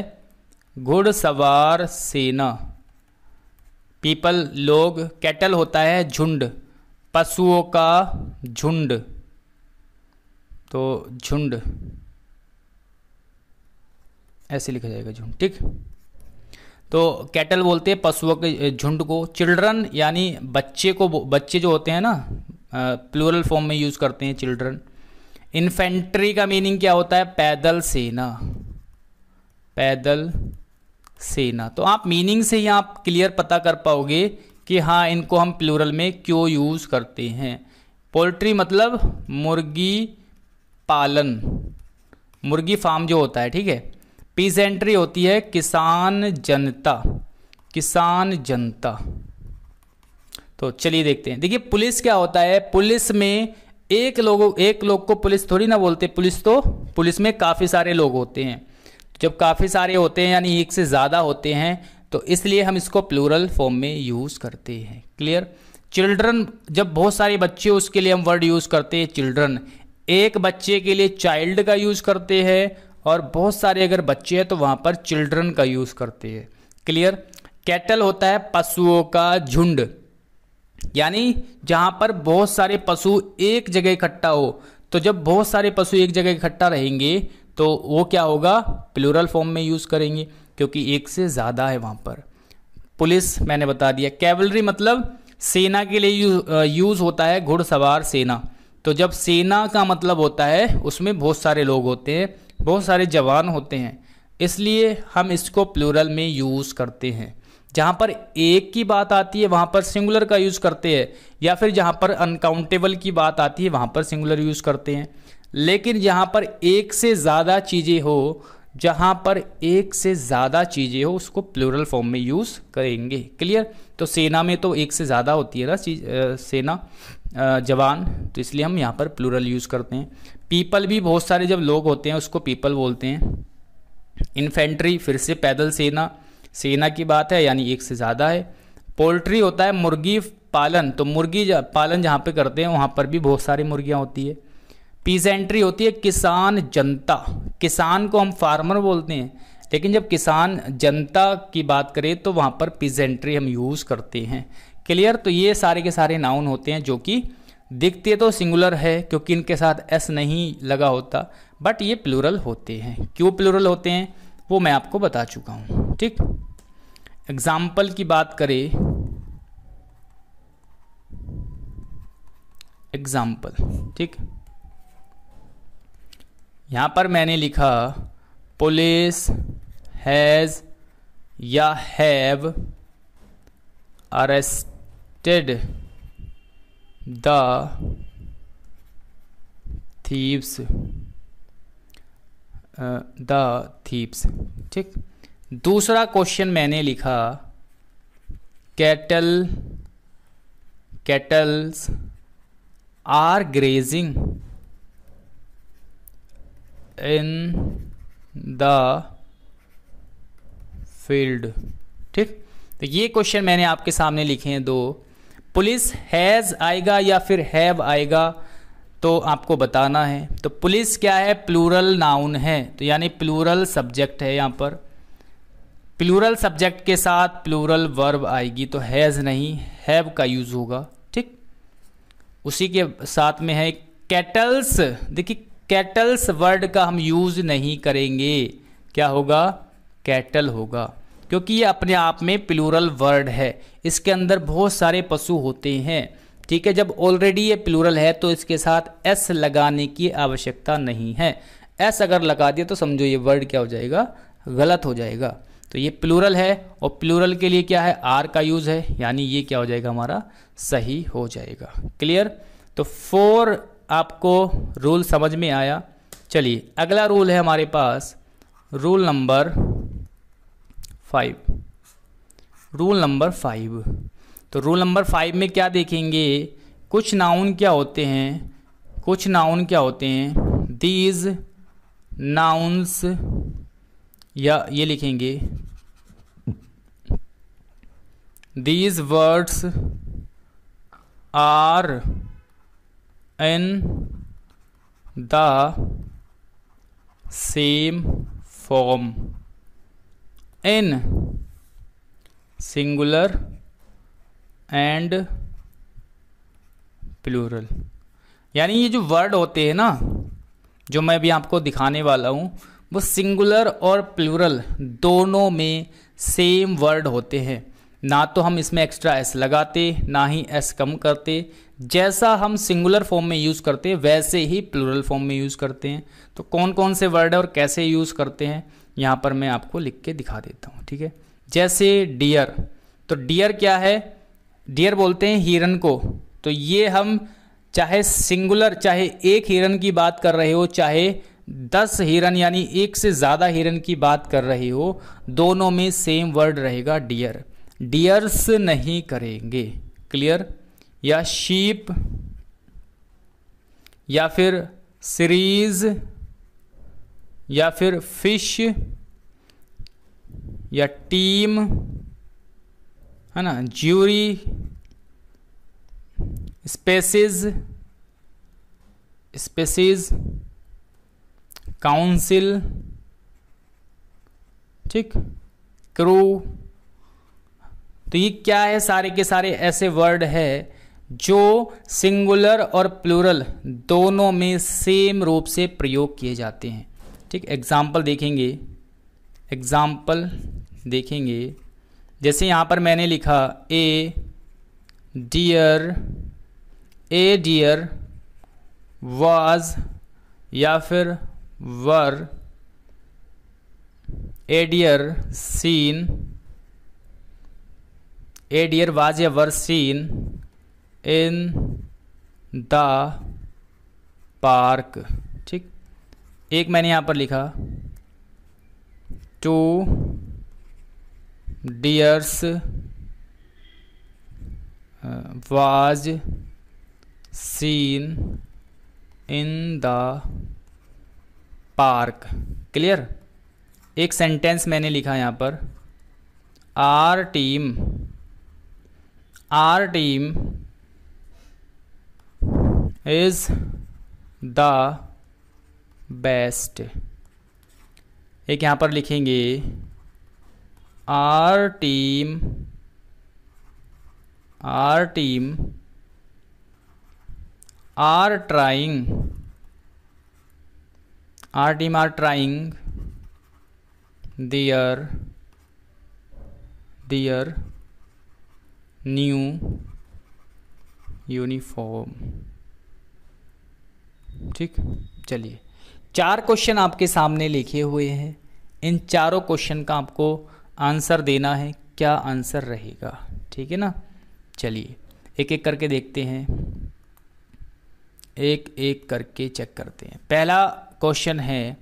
घुड़सवार सेना। पीपल लोग। कैटल होता है झुंड, पशुओं का झुंड, तो झुंड ऐसे लिखा जाएगा, झुंड, ठीक। तो कैटल बोलते हैं पशुओं के झुंड को। चिल्ड्रन यानी बच्चे को, बच्चे जो होते हैं ना, प्लूरल फॉर्म में यूज करते हैं चिल्ड्रन। इन्फेंट्री का मीनिंग क्या होता है? पैदल सेना, पैदल सेना। तो आप मीनिंग से ही आप क्लियर पता कर पाओगे कि हाँ, इनको हम प्लूरल में क्यों यूज करते हैं। पोल्ट्री मतलब मुर्गी पालन, मुर्गी फार्म जो होता है, ठीक है। पीजेंट्री होती है किसान जनता, किसान जनता। तो चलिए देखते हैं। देखिए पुलिस क्या होता है? पुलिस में एक लोग को पुलिस थोड़ी ना बोलते, पुलिस में काफ़ी सारे लोग होते हैं। जब काफ़ी सारे होते हैं यानी एक से ज़्यादा होते हैं, तो इसलिए हम इसको प्लूरल फॉर्म में यूज़ करते हैं। क्लियर? चिल्ड्रन, जब बहुत सारे बच्चे, उसके लिए हम वर्ड यूज़ करते हैं चिल्ड्रन। एक बच्चे के लिए चाइल्ड का यूज़ करते हैं, और बहुत सारे अगर बच्चे हैं तो वहाँ पर चिल्ड्रन का यूज़ करते हैं। क्लियर? कैटल होता है पशुओं का झुंड, यानी जहाँ पर बहुत सारे पशु एक जगह इकट्ठा हो। तो जब बहुत सारे पशु एक जगह इकट्ठा रहेंगे तो वो क्या होगा? प्लूरल फॉर्म में यूज़ करेंगे, क्योंकि एक से ज़्यादा है वहाँ पर। पुलिस मैंने बता दिया। कैवलरी मतलब सेना के लिए यूज़ होता है, घुड़सवार सेना। तो जब सेना का मतलब होता है उसमें बहुत सारे लोग होते हैं, बहुत सारे जवान होते हैं, इसलिए हम इसको प्लूरल में यूज़ करते हैं। जहाँ पर एक की बात आती है वहाँ पर सिंगुलर का यूज़ करते हैं, या फिर जहाँ पर अनकाउंटेबल की बात आती है वहाँ पर सिंगुलर यूज़ करते हैं। लेकिन जहाँ पर एक से ज़्यादा चीज़ें हो, जहाँ पर एक से ज़्यादा चीज़ें हो, उसको प्लूरल फॉर्म में यूज़ करेंगे। क्लियर? तो सेना में तो एक से ज़्यादा होती है ना सेना, जवान, तो इसलिए हम यहाँ पर प्लूरल यूज़ करते हैं। पीपल भी बहुत सारे जब लोग होते हैं उसको पीपल बोलते हैं। इन्फेंट्री फिर से पैदल सेना, सेना की बात है यानी एक से ज़्यादा है। पोल्ट्री होता है मुर्गी पालन, तो मुर्गी पालन जहाँ पे करते हैं वहाँ पर भी बहुत सारी मुर्गियाँ होती है। पीजेंट्री होती है किसान जनता, किसान को हम फार्मर बोलते हैं, लेकिन जब किसान जनता की बात करें तो वहाँ पर पीजेंट्री हम यूज़ करते हैं। क्लियर? तो ये सारे के सारे नाउन होते हैं जो कि दिखते तो सिंगुलर है क्योंकि इनके साथ एस नहीं लगा होता, बट ये प्लूरल होते हैं। क्यों प्लूरल होते हैं वो मैं आपको बता चुका हूँ, ठीक। एग्जाम्पल की बात करें, एग्जाम्पल, ठीक। यहाँ पर मैंने लिखा पुलिस हैज़ या हैव अरेस्टेड द थीव्स, ठीक। दूसरा क्वेश्चन मैंने लिखा cattles are grazing in the field, ठीक। तो ये क्वेश्चन मैंने आपके सामने लिखे हैं दो। पुलिस हैज़ आएगा या फिर हैव आएगा तो आपको बताना है। तो पुलिस क्या है? प्लूरल नाउन है, तो यानी प्लूरल सब्जेक्ट है। यहाँ पर प्लूरल सब्जेक्ट के साथ प्लूरल वर्ब आएगी, तो हैज़ नहीं हैव का यूज़ होगा, ठीक। उसी के साथ में है कैटल्स। देखिए कैटल्स वर्ड का हम यूज़ नहीं करेंगे, क्या होगा? कैटल होगा, क्योंकि ये अपने आप में प्लूरल वर्ड है, इसके अंदर बहुत सारे पशु होते हैं, ठीक है। जब ऑलरेडी ये प्लूरल है तो इसके साथ एस लगाने की आवश्यकता नहीं है। एस अगर लगा दिया तो समझो ये वर्ड क्या हो जाएगा? गलत हो जाएगा। तो ये प्लूरल है और प्लूरल के लिए क्या है? आर का यूज़ है, यानी ये क्या हो जाएगा? हमारा सही हो जाएगा। क्लियर? तो 4 आपको रूल समझ में आया। चलिए अगला रूल है हमारे पास, रूल नंबर 5। रूल नंबर 5, तो रूल नंबर 5 में क्या देखेंगे? कुछ नाउन क्या होते हैं, कुछ नाउन क्या होते हैं, दीज नाउन्स, या ये लिखेंगे these words are in the same form in singular and plural. यानी ये जो वर्ड होते हैं ना, जो मैं अभी आपको दिखाने वाला हूँ, वो सिंगुलर और प्लूरल दोनों में सेम वर्ड होते हैं। ना तो हम इसमें एक्स्ट्रा एस लगाते, ना ही एस कम करते। जैसा हम सिंगुलर फॉर्म में यूज़ करते हैं वैसे ही प्लूरल फॉर्म में यूज़ करते हैं। तो कौन कौन से वर्ड है और कैसे यूज़ करते हैं यहाँ पर मैं आपको लिख के दिखा देता हूँ, ठीक है। जैसे डियर, तो डियर क्या है, डियर बोलते हैं हिरन को। तो ये हम चाहे सिंगुलर, चाहे एक हिरन की बात कर रहे हो, चाहे 10 हिरन यानी एक से ज़्यादा हिरन की बात कर रहे हो, दोनों में सेम वर्ड रहेगा डियर। डियर्स नहीं करेंगे, क्लियर। या शीप, या फिर सीरीज, या फिर फिश, या टीम, है ना, ज्यूरी, स्पेसीज, स्पेसीज, काउंसिल, ठीक, क्रू। तो ये क्या है, सारे के सारे ऐसे वर्ड है जो सिंगुलर और प्लूरल दोनों में सेम रूप से प्रयोग किए जाते हैं, ठीक। एग्जाम्पल देखेंगे, एग्जाम्पल देखेंगे। जैसे यहाँ पर मैंने लिखा ए डियर वाज, या फिर were, a deer seen, a deer was या were seen in the park, ठीक। एक मैंने यहाँ पर लिखा two deers was seen in the park, clear. एक सेंटेंस मैंने लिखा यहाँ पर, our team is the best. एक यहाँ पर लिखेंगे our team are trying their new uniform, ठीक। चलिए, 4 क्वेश्चन आपके सामने लिखे हुए हैं। इन चारों क्वेश्चन का आपको आंसर देना है। क्या आंसर रहेगा, ठीक है ना। चलिए एक एक करके देखते हैं, एक एक करके चेक करते हैं। पहला क्वेश्चन है,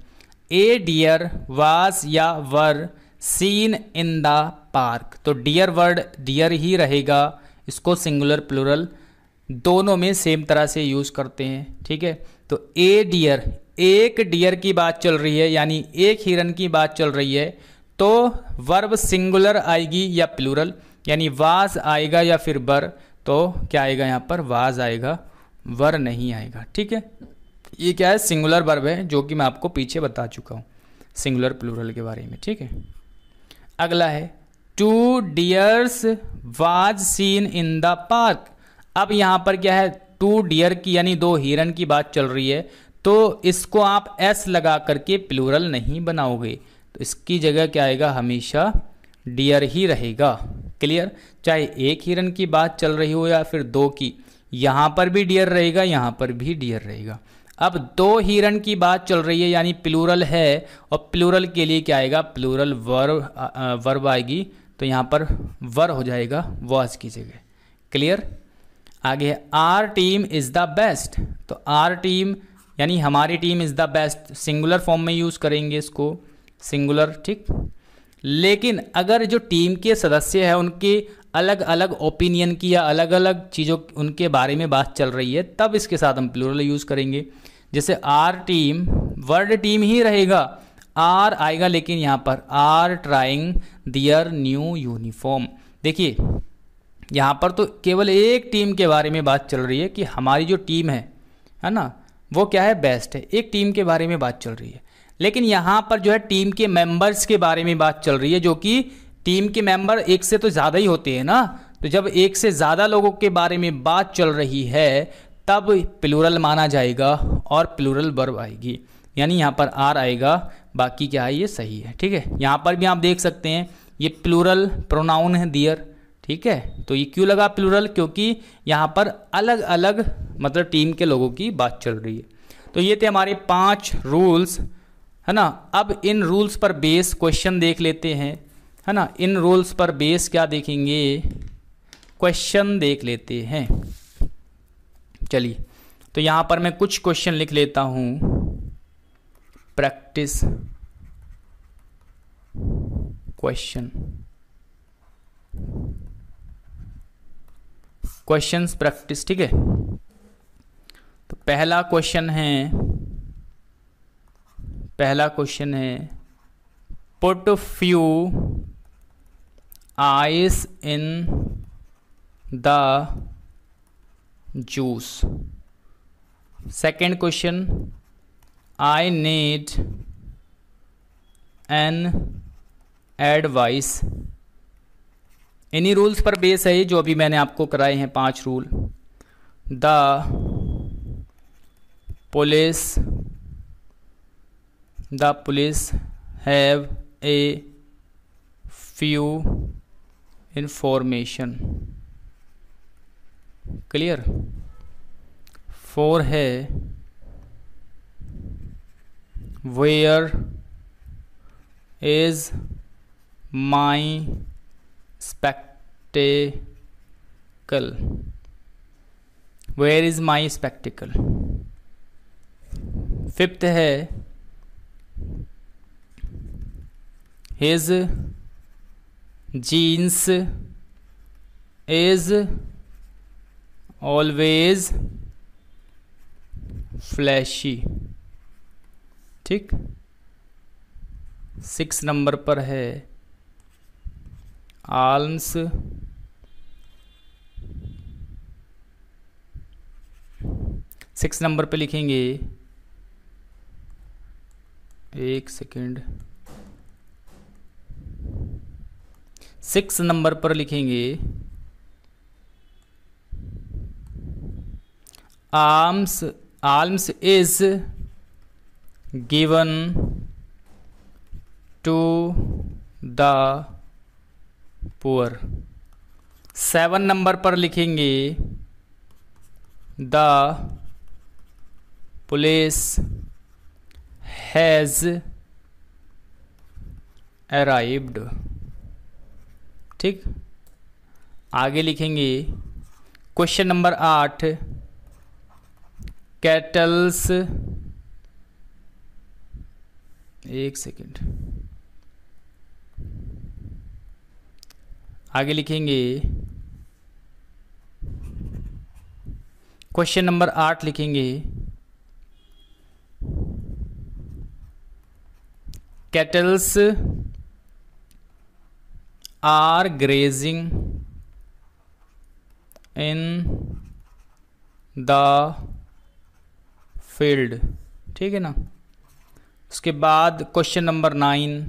ए डियर वाज या were seen in the park. तो डियर वर्ड डियर ही रहेगा, इसको सिंगुलर प्लूरल दोनों में सेम तरह से यूज़ करते हैं, ठीक है। तो ए डियर, एक डियर की बात चल रही है, यानी एक हिरन की बात चल रही है, तो वर्ब सिंगुलर आएगी या प्लूरल, यानी वाज आएगा या फिर वर। तो क्या आएगा यहाँ पर, वाज आएगा, वर नहीं आएगा, ठीक है। ये क्या है, सिंगुलर वर्ब है, जो कि मैं आपको पीछे बता चुका हूँ सिंगुलर प्लूरल के बारे में, ठीक है। अगला है, two deers was seen in the park. अब यहाँ पर क्या है, टू डियर की यानी 2 हिरन की बात चल रही है, तो इसको आप एस लगा करके प्लूरल नहीं बनाओगे। तो इसकी जगह क्या आएगा, हमेशा डियर ही रहेगा, क्लियर। चाहे एक हिरन की बात चल रही हो या फिर 2 की, यहाँ पर भी डियर रहेगा, यहाँ पर भी डियर रहेगा। अब 2 हिरन की बात चल रही है यानी प्लूरल है, और प्लूरल के लिए क्या आएगा, प्लूरल वर्ब आएगी। तो यहाँ पर वर हो जाएगा वाज की जगह, क्लियर। आगे है, our team is the best. तो आर टीम यानी हमारी team is the best, singular form में यूज़ करेंगे इसको, सिंगुलर, ठीक। लेकिन अगर जो टीम के सदस्य हैं उनके अलग अलग ओपिनियन की या अलग अलग चीज़ों उनके बारे में बात चल रही है, तब इसके साथ हम प्लूरल यूज़ करेंगे। जैसे आर टीम, वर्ड टीम ही रहेगा, आर आएगा, लेकिन यहाँ पर are trying their new uniform. देखिए यहाँ पर तो केवल एक टीम के बारे में बात चल रही है कि हमारी जो टीम है ना, वो क्या है, बेस्ट है, एक टीम के बारे में बात चल रही है। लेकिन यहाँ पर जो है टीम के मेंबर्स के बारे में बात चल रही है, जो कि टीम के मेंबर एक से तो ज़्यादा ही होते हैं ना, तो जब एक से ज़्यादा लोगों के बारे में बात चल रही है तब प्लूरल माना जाएगा और प्लूरल वर्ब आएगी, यानी यहाँ पर आर आएगा, बाकी क्या है ये सही है। ठीक है, यहाँ पर भी आप देख सकते हैं ये प्लूरल प्रोनाउन है दियर। ठीक है, तो ये क्यों लगा प्लूरल, क्योंकि यहाँ पर अलग अलग मतलब टीम के लोगों की बात चल रही है। तो ये थे हमारे 5 रूल्स, है ना। अब इन रूल्स पर बेस क्वेश्चन देख लेते हैं, है ना। इन रूल्स पर बेस क्या देखेंगे, क्वेश्चन देख लेते हैं। चलिए, तो यहाँ पर मैं कुछ क्वेश्चन लिख लेता हूँ। Practice question, questions practice. ठीक है, तो पहला क्वेश्चन है put few ice in the juice. Second question, I need an advice. इन्हीं रूल्स पर बेस है जो अभी मैंने आपको कराए हैं 5 rule. The police have a few information. Clear. 4 है where is my spectacle, where is my spectacle। 5th है his jeans is always flashy। ठीक। 6 नंबर पर है आल्म्स सिक्स नंबर पे लिखेंगे, एक सेकेंड, 6 नंबर पर लिखेंगे alms is given to the poor. 7 number पर लिखेंगे द पुलिस हैज अराइव्ड। ठीक। आगे लिखेंगे क्वेश्चन नंबर 8, कैटल्स, एक सेकेंड, आगे लिखेंगे क्वेश्चन नंबर 8 लिखेंगे cattles are grazing in the field. ठीक है ना। उसके बाद question number 9,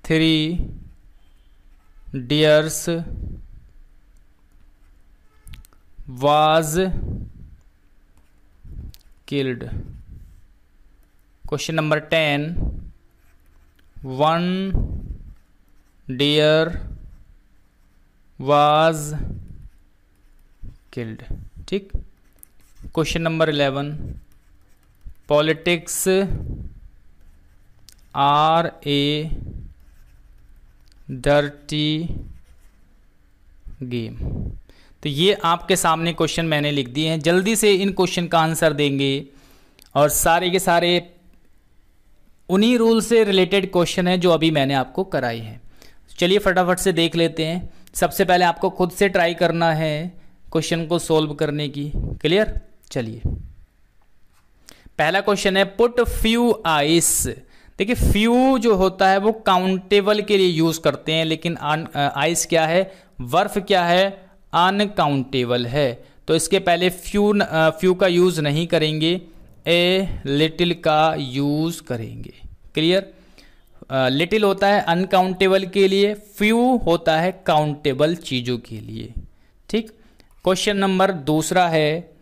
3 deers was killed। Question number 10, 1 deer was killed। ठीक। Question number 11, politics are a dirty game. तो ये आपके सामने क्वेश्चन मैंने लिख दिए हैं। जल्दी से इन क्वेश्चन का आंसर देंगे और सारे के सारे उन्हीं रूल से रिलेटेड क्वेश्चन है जो अभी मैंने आपको कराई है। चलिए फटाफट से देख लेते हैं। सबसे पहले आपको खुद से ट्राई करना है क्वेश्चन को सोल्व करने की। क्लियर? चलिए पहला क्वेश्चन है पुट फ्यू आइस। देखिए फ्यू जो होता है वो काउंटेबल के लिए यूज करते हैं, लेकिन आइस क्या है, बर्फ क्या है, अनकाउंटेबल है। तो इसके पहले फ्यू का यूज नहीं करेंगे, ए लिटिल का यूज करेंगे। क्लियर? लिटिल होता है अनकाउंटेबल के लिए, फ्यू होता है काउंटेबल चीजों के लिए। ठीक। क्वेश्चन नंबर दूसरा है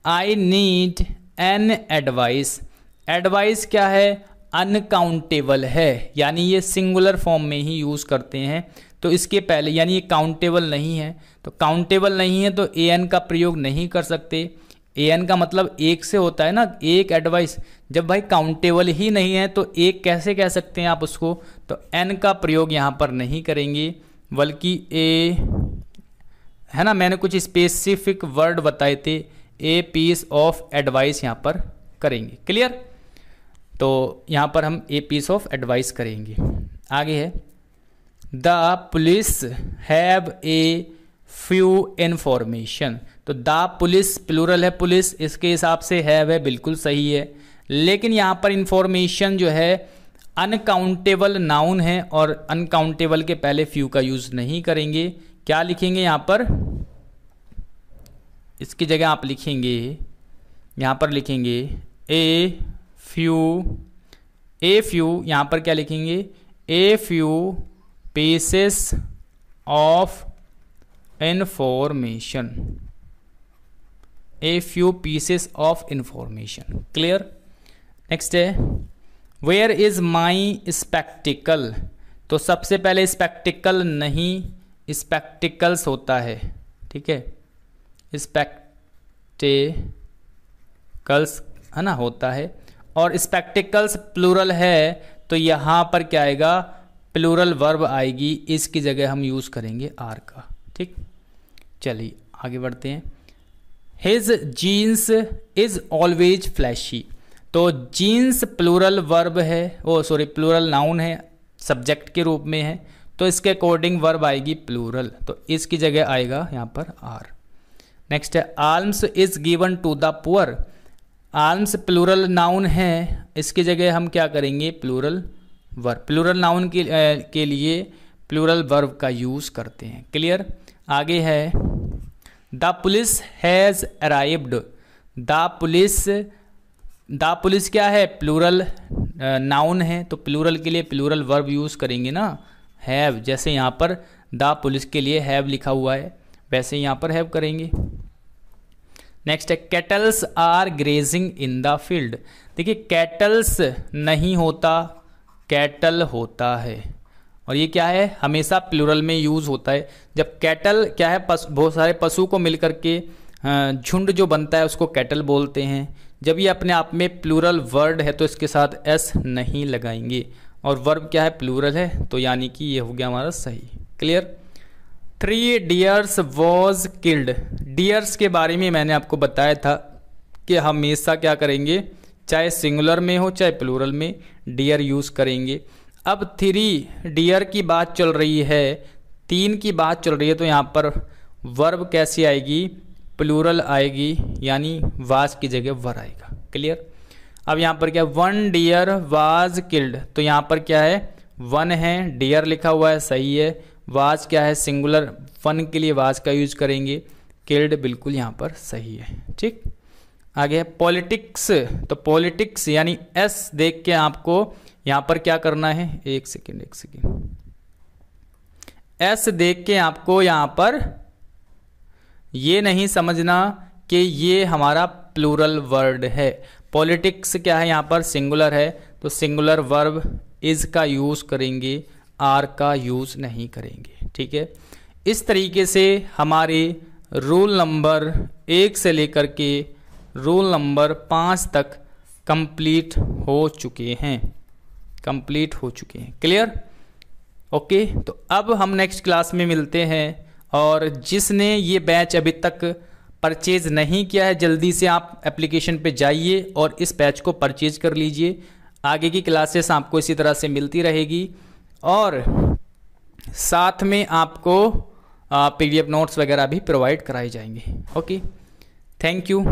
आई नीड एन एडवाइस। एडवाइस क्या है, अनकाउंटेबल है, यानी ये सिंगुलर फॉर्म में ही यूज करते हैं। तो इसके पहले यानी ये काउंटेबल नहीं है, तो काउंटेबल नहीं है तो ए एन का प्रयोग नहीं कर सकते। ए एन का मतलब एक से होता है ना, एक एडवाइस। जब भाई काउंटेबल ही नहीं है तो एक कैसे कह सकते हैं आप उसको, तो एन का प्रयोग यहाँ पर नहीं करेंगे, बल्कि ए है ना, मैंने कुछ स्पेसिफिक वर्ड बताए थे, ए पीस ऑफ एडवाइस यहाँ पर करेंगे। क्लियर? तो यहाँ पर हम ए पीस ऑफ एडवाइस करेंगे। आगे है the police have a few information. तो द पुलिस प्लूरल है पुलिस, इसके हिसाब से हैव है, बिल्कुल सही है। लेकिन यहाँ पर इंफॉर्मेशन जो है अनकाउंटेबल नाउन है और अनकाउंटेबल के पहले फ्यू का यूज नहीं करेंगे। क्या लिखेंगे यहाँ पर, इसकी जगह आप लिखेंगे, यहाँ पर लिखेंगे ए फ्यू यहाँ पर क्या लिखेंगे, a few pieces of information, a few pieces of information. Clear? Next है वेयर इज माई स्पेक्टिकल। तो सबसे पहले स्पेक्टिकल नहीं, स्पेक्टिकल्स होता है। ठीक है, स्पेक्टिकल्स है ना, होता है। और स्पेक्टिकल्स प्लूरल है तो यहाँ पर क्या आएगा, प्लूरल वर्ब आएगी, इसकी जगह हम यूज करेंगे आर का। ठीक, चलिए आगे बढ़ते हैं। His jeans is always flashy. तो जीन्स प्लूरल वर्ब है, प्लूरल नाउन है, सब्जेक्ट के रूप में है, तो इसके अकॉर्डिंग वर्ब आएगी प्लूरल, तो इसकी जगह आएगा यहाँ पर आर। नेक्स्ट है alms is given to the poor. Alms plural noun है, इसकी जगह हम क्या करेंगे, प्लूरल वर्ब। प्लूरल नाउन के लिए प्लूरल वर्ब का यूज करते हैं। क्लियर? आगे है the police has arrived. The police क्या है, प्लूरल नाउन है, तो प्लूरल के लिए प्लूरल वर्ब यूज करेंगे ना, हैव। जैसे यहाँ पर द पुलिस के लिए हैव लिखा हुआ है, वैसे यहाँ पर हैव करेंगे। नेक्स्ट है cattles are grazing in the field. देखिए कैटल्स नहीं होता, कैटल होता है, और ये क्या है, हमेशा प्लूरल में यूज होता है। जब कैटल क्या है, बहुत सारे पशु को मिलकर के झुंड जो बनता है उसको कैटल बोलते हैं। जब ये अपने आप में प्लूरल वर्ड है तो इसके साथ एस नहीं लगाएंगे, और वर्ब क्या है, प्लूरल है, तो यानी कि ये हो गया हमारा सही। Clear? 3 dears was killed. Dears के बारे में मैंने आपको बताया था कि हमेशा क्या करेंगे, चाहे सिंगुलर में हो चाहे प्लूरल में डियर यूज करेंगे। अब 3 डियर की बात चल रही है, 3 की बात चल रही है, तो यहाँ पर वर्ब कैसी आएगी, प्लूरल आएगी, यानी वाज की जगह वर आएगा। क्लियर? अब यहाँ पर क्या, 1 डियर वाज किल्ड, तो यहाँ पर क्या है, 1 है, डियर लिखा हुआ है, सही है। वाज क्या है, सिंगुलर, 1 के लिए वाज का यूज करेंगे, किल्ड बिल्कुल यहाँ पर सही है। ठीक, आगे है पॉलिटिक्स। तो पॉलिटिक्स यानी एस देख के आपको यहाँ पर क्या करना है, एक सेकेंड, एस देख के आपको यहाँ पर ये नहीं समझना कि ये हमारा प्लूरल वर्ड है। पॉलिटिक्स क्या है, यहाँ पर सिंगुलर है, तो सिंगुलर वर्ब इज का यूज करेंगे, आर का यूज नहीं करेंगे। ठीक है, इस तरीके से हमारे रूल नंबर 1 से लेकर के रूल नंबर 5 तक कंप्लीट हो चुके हैं, क्लियर? ओके, तो अब हम नेक्स्ट क्लास में मिलते हैं, और जिसने ये बैच अभी तक परचेज नहीं किया है, जल्दी से आप एप्लीकेशन पे जाइए और इस बैच को परचेज कर लीजिए। आगे की क्लासेस आपको इसी तरह से मिलती रहेगी और साथ में आपको PDF नोट्स वगैरह भी प्रोवाइड कराए जाएंगे। Okay, thank you.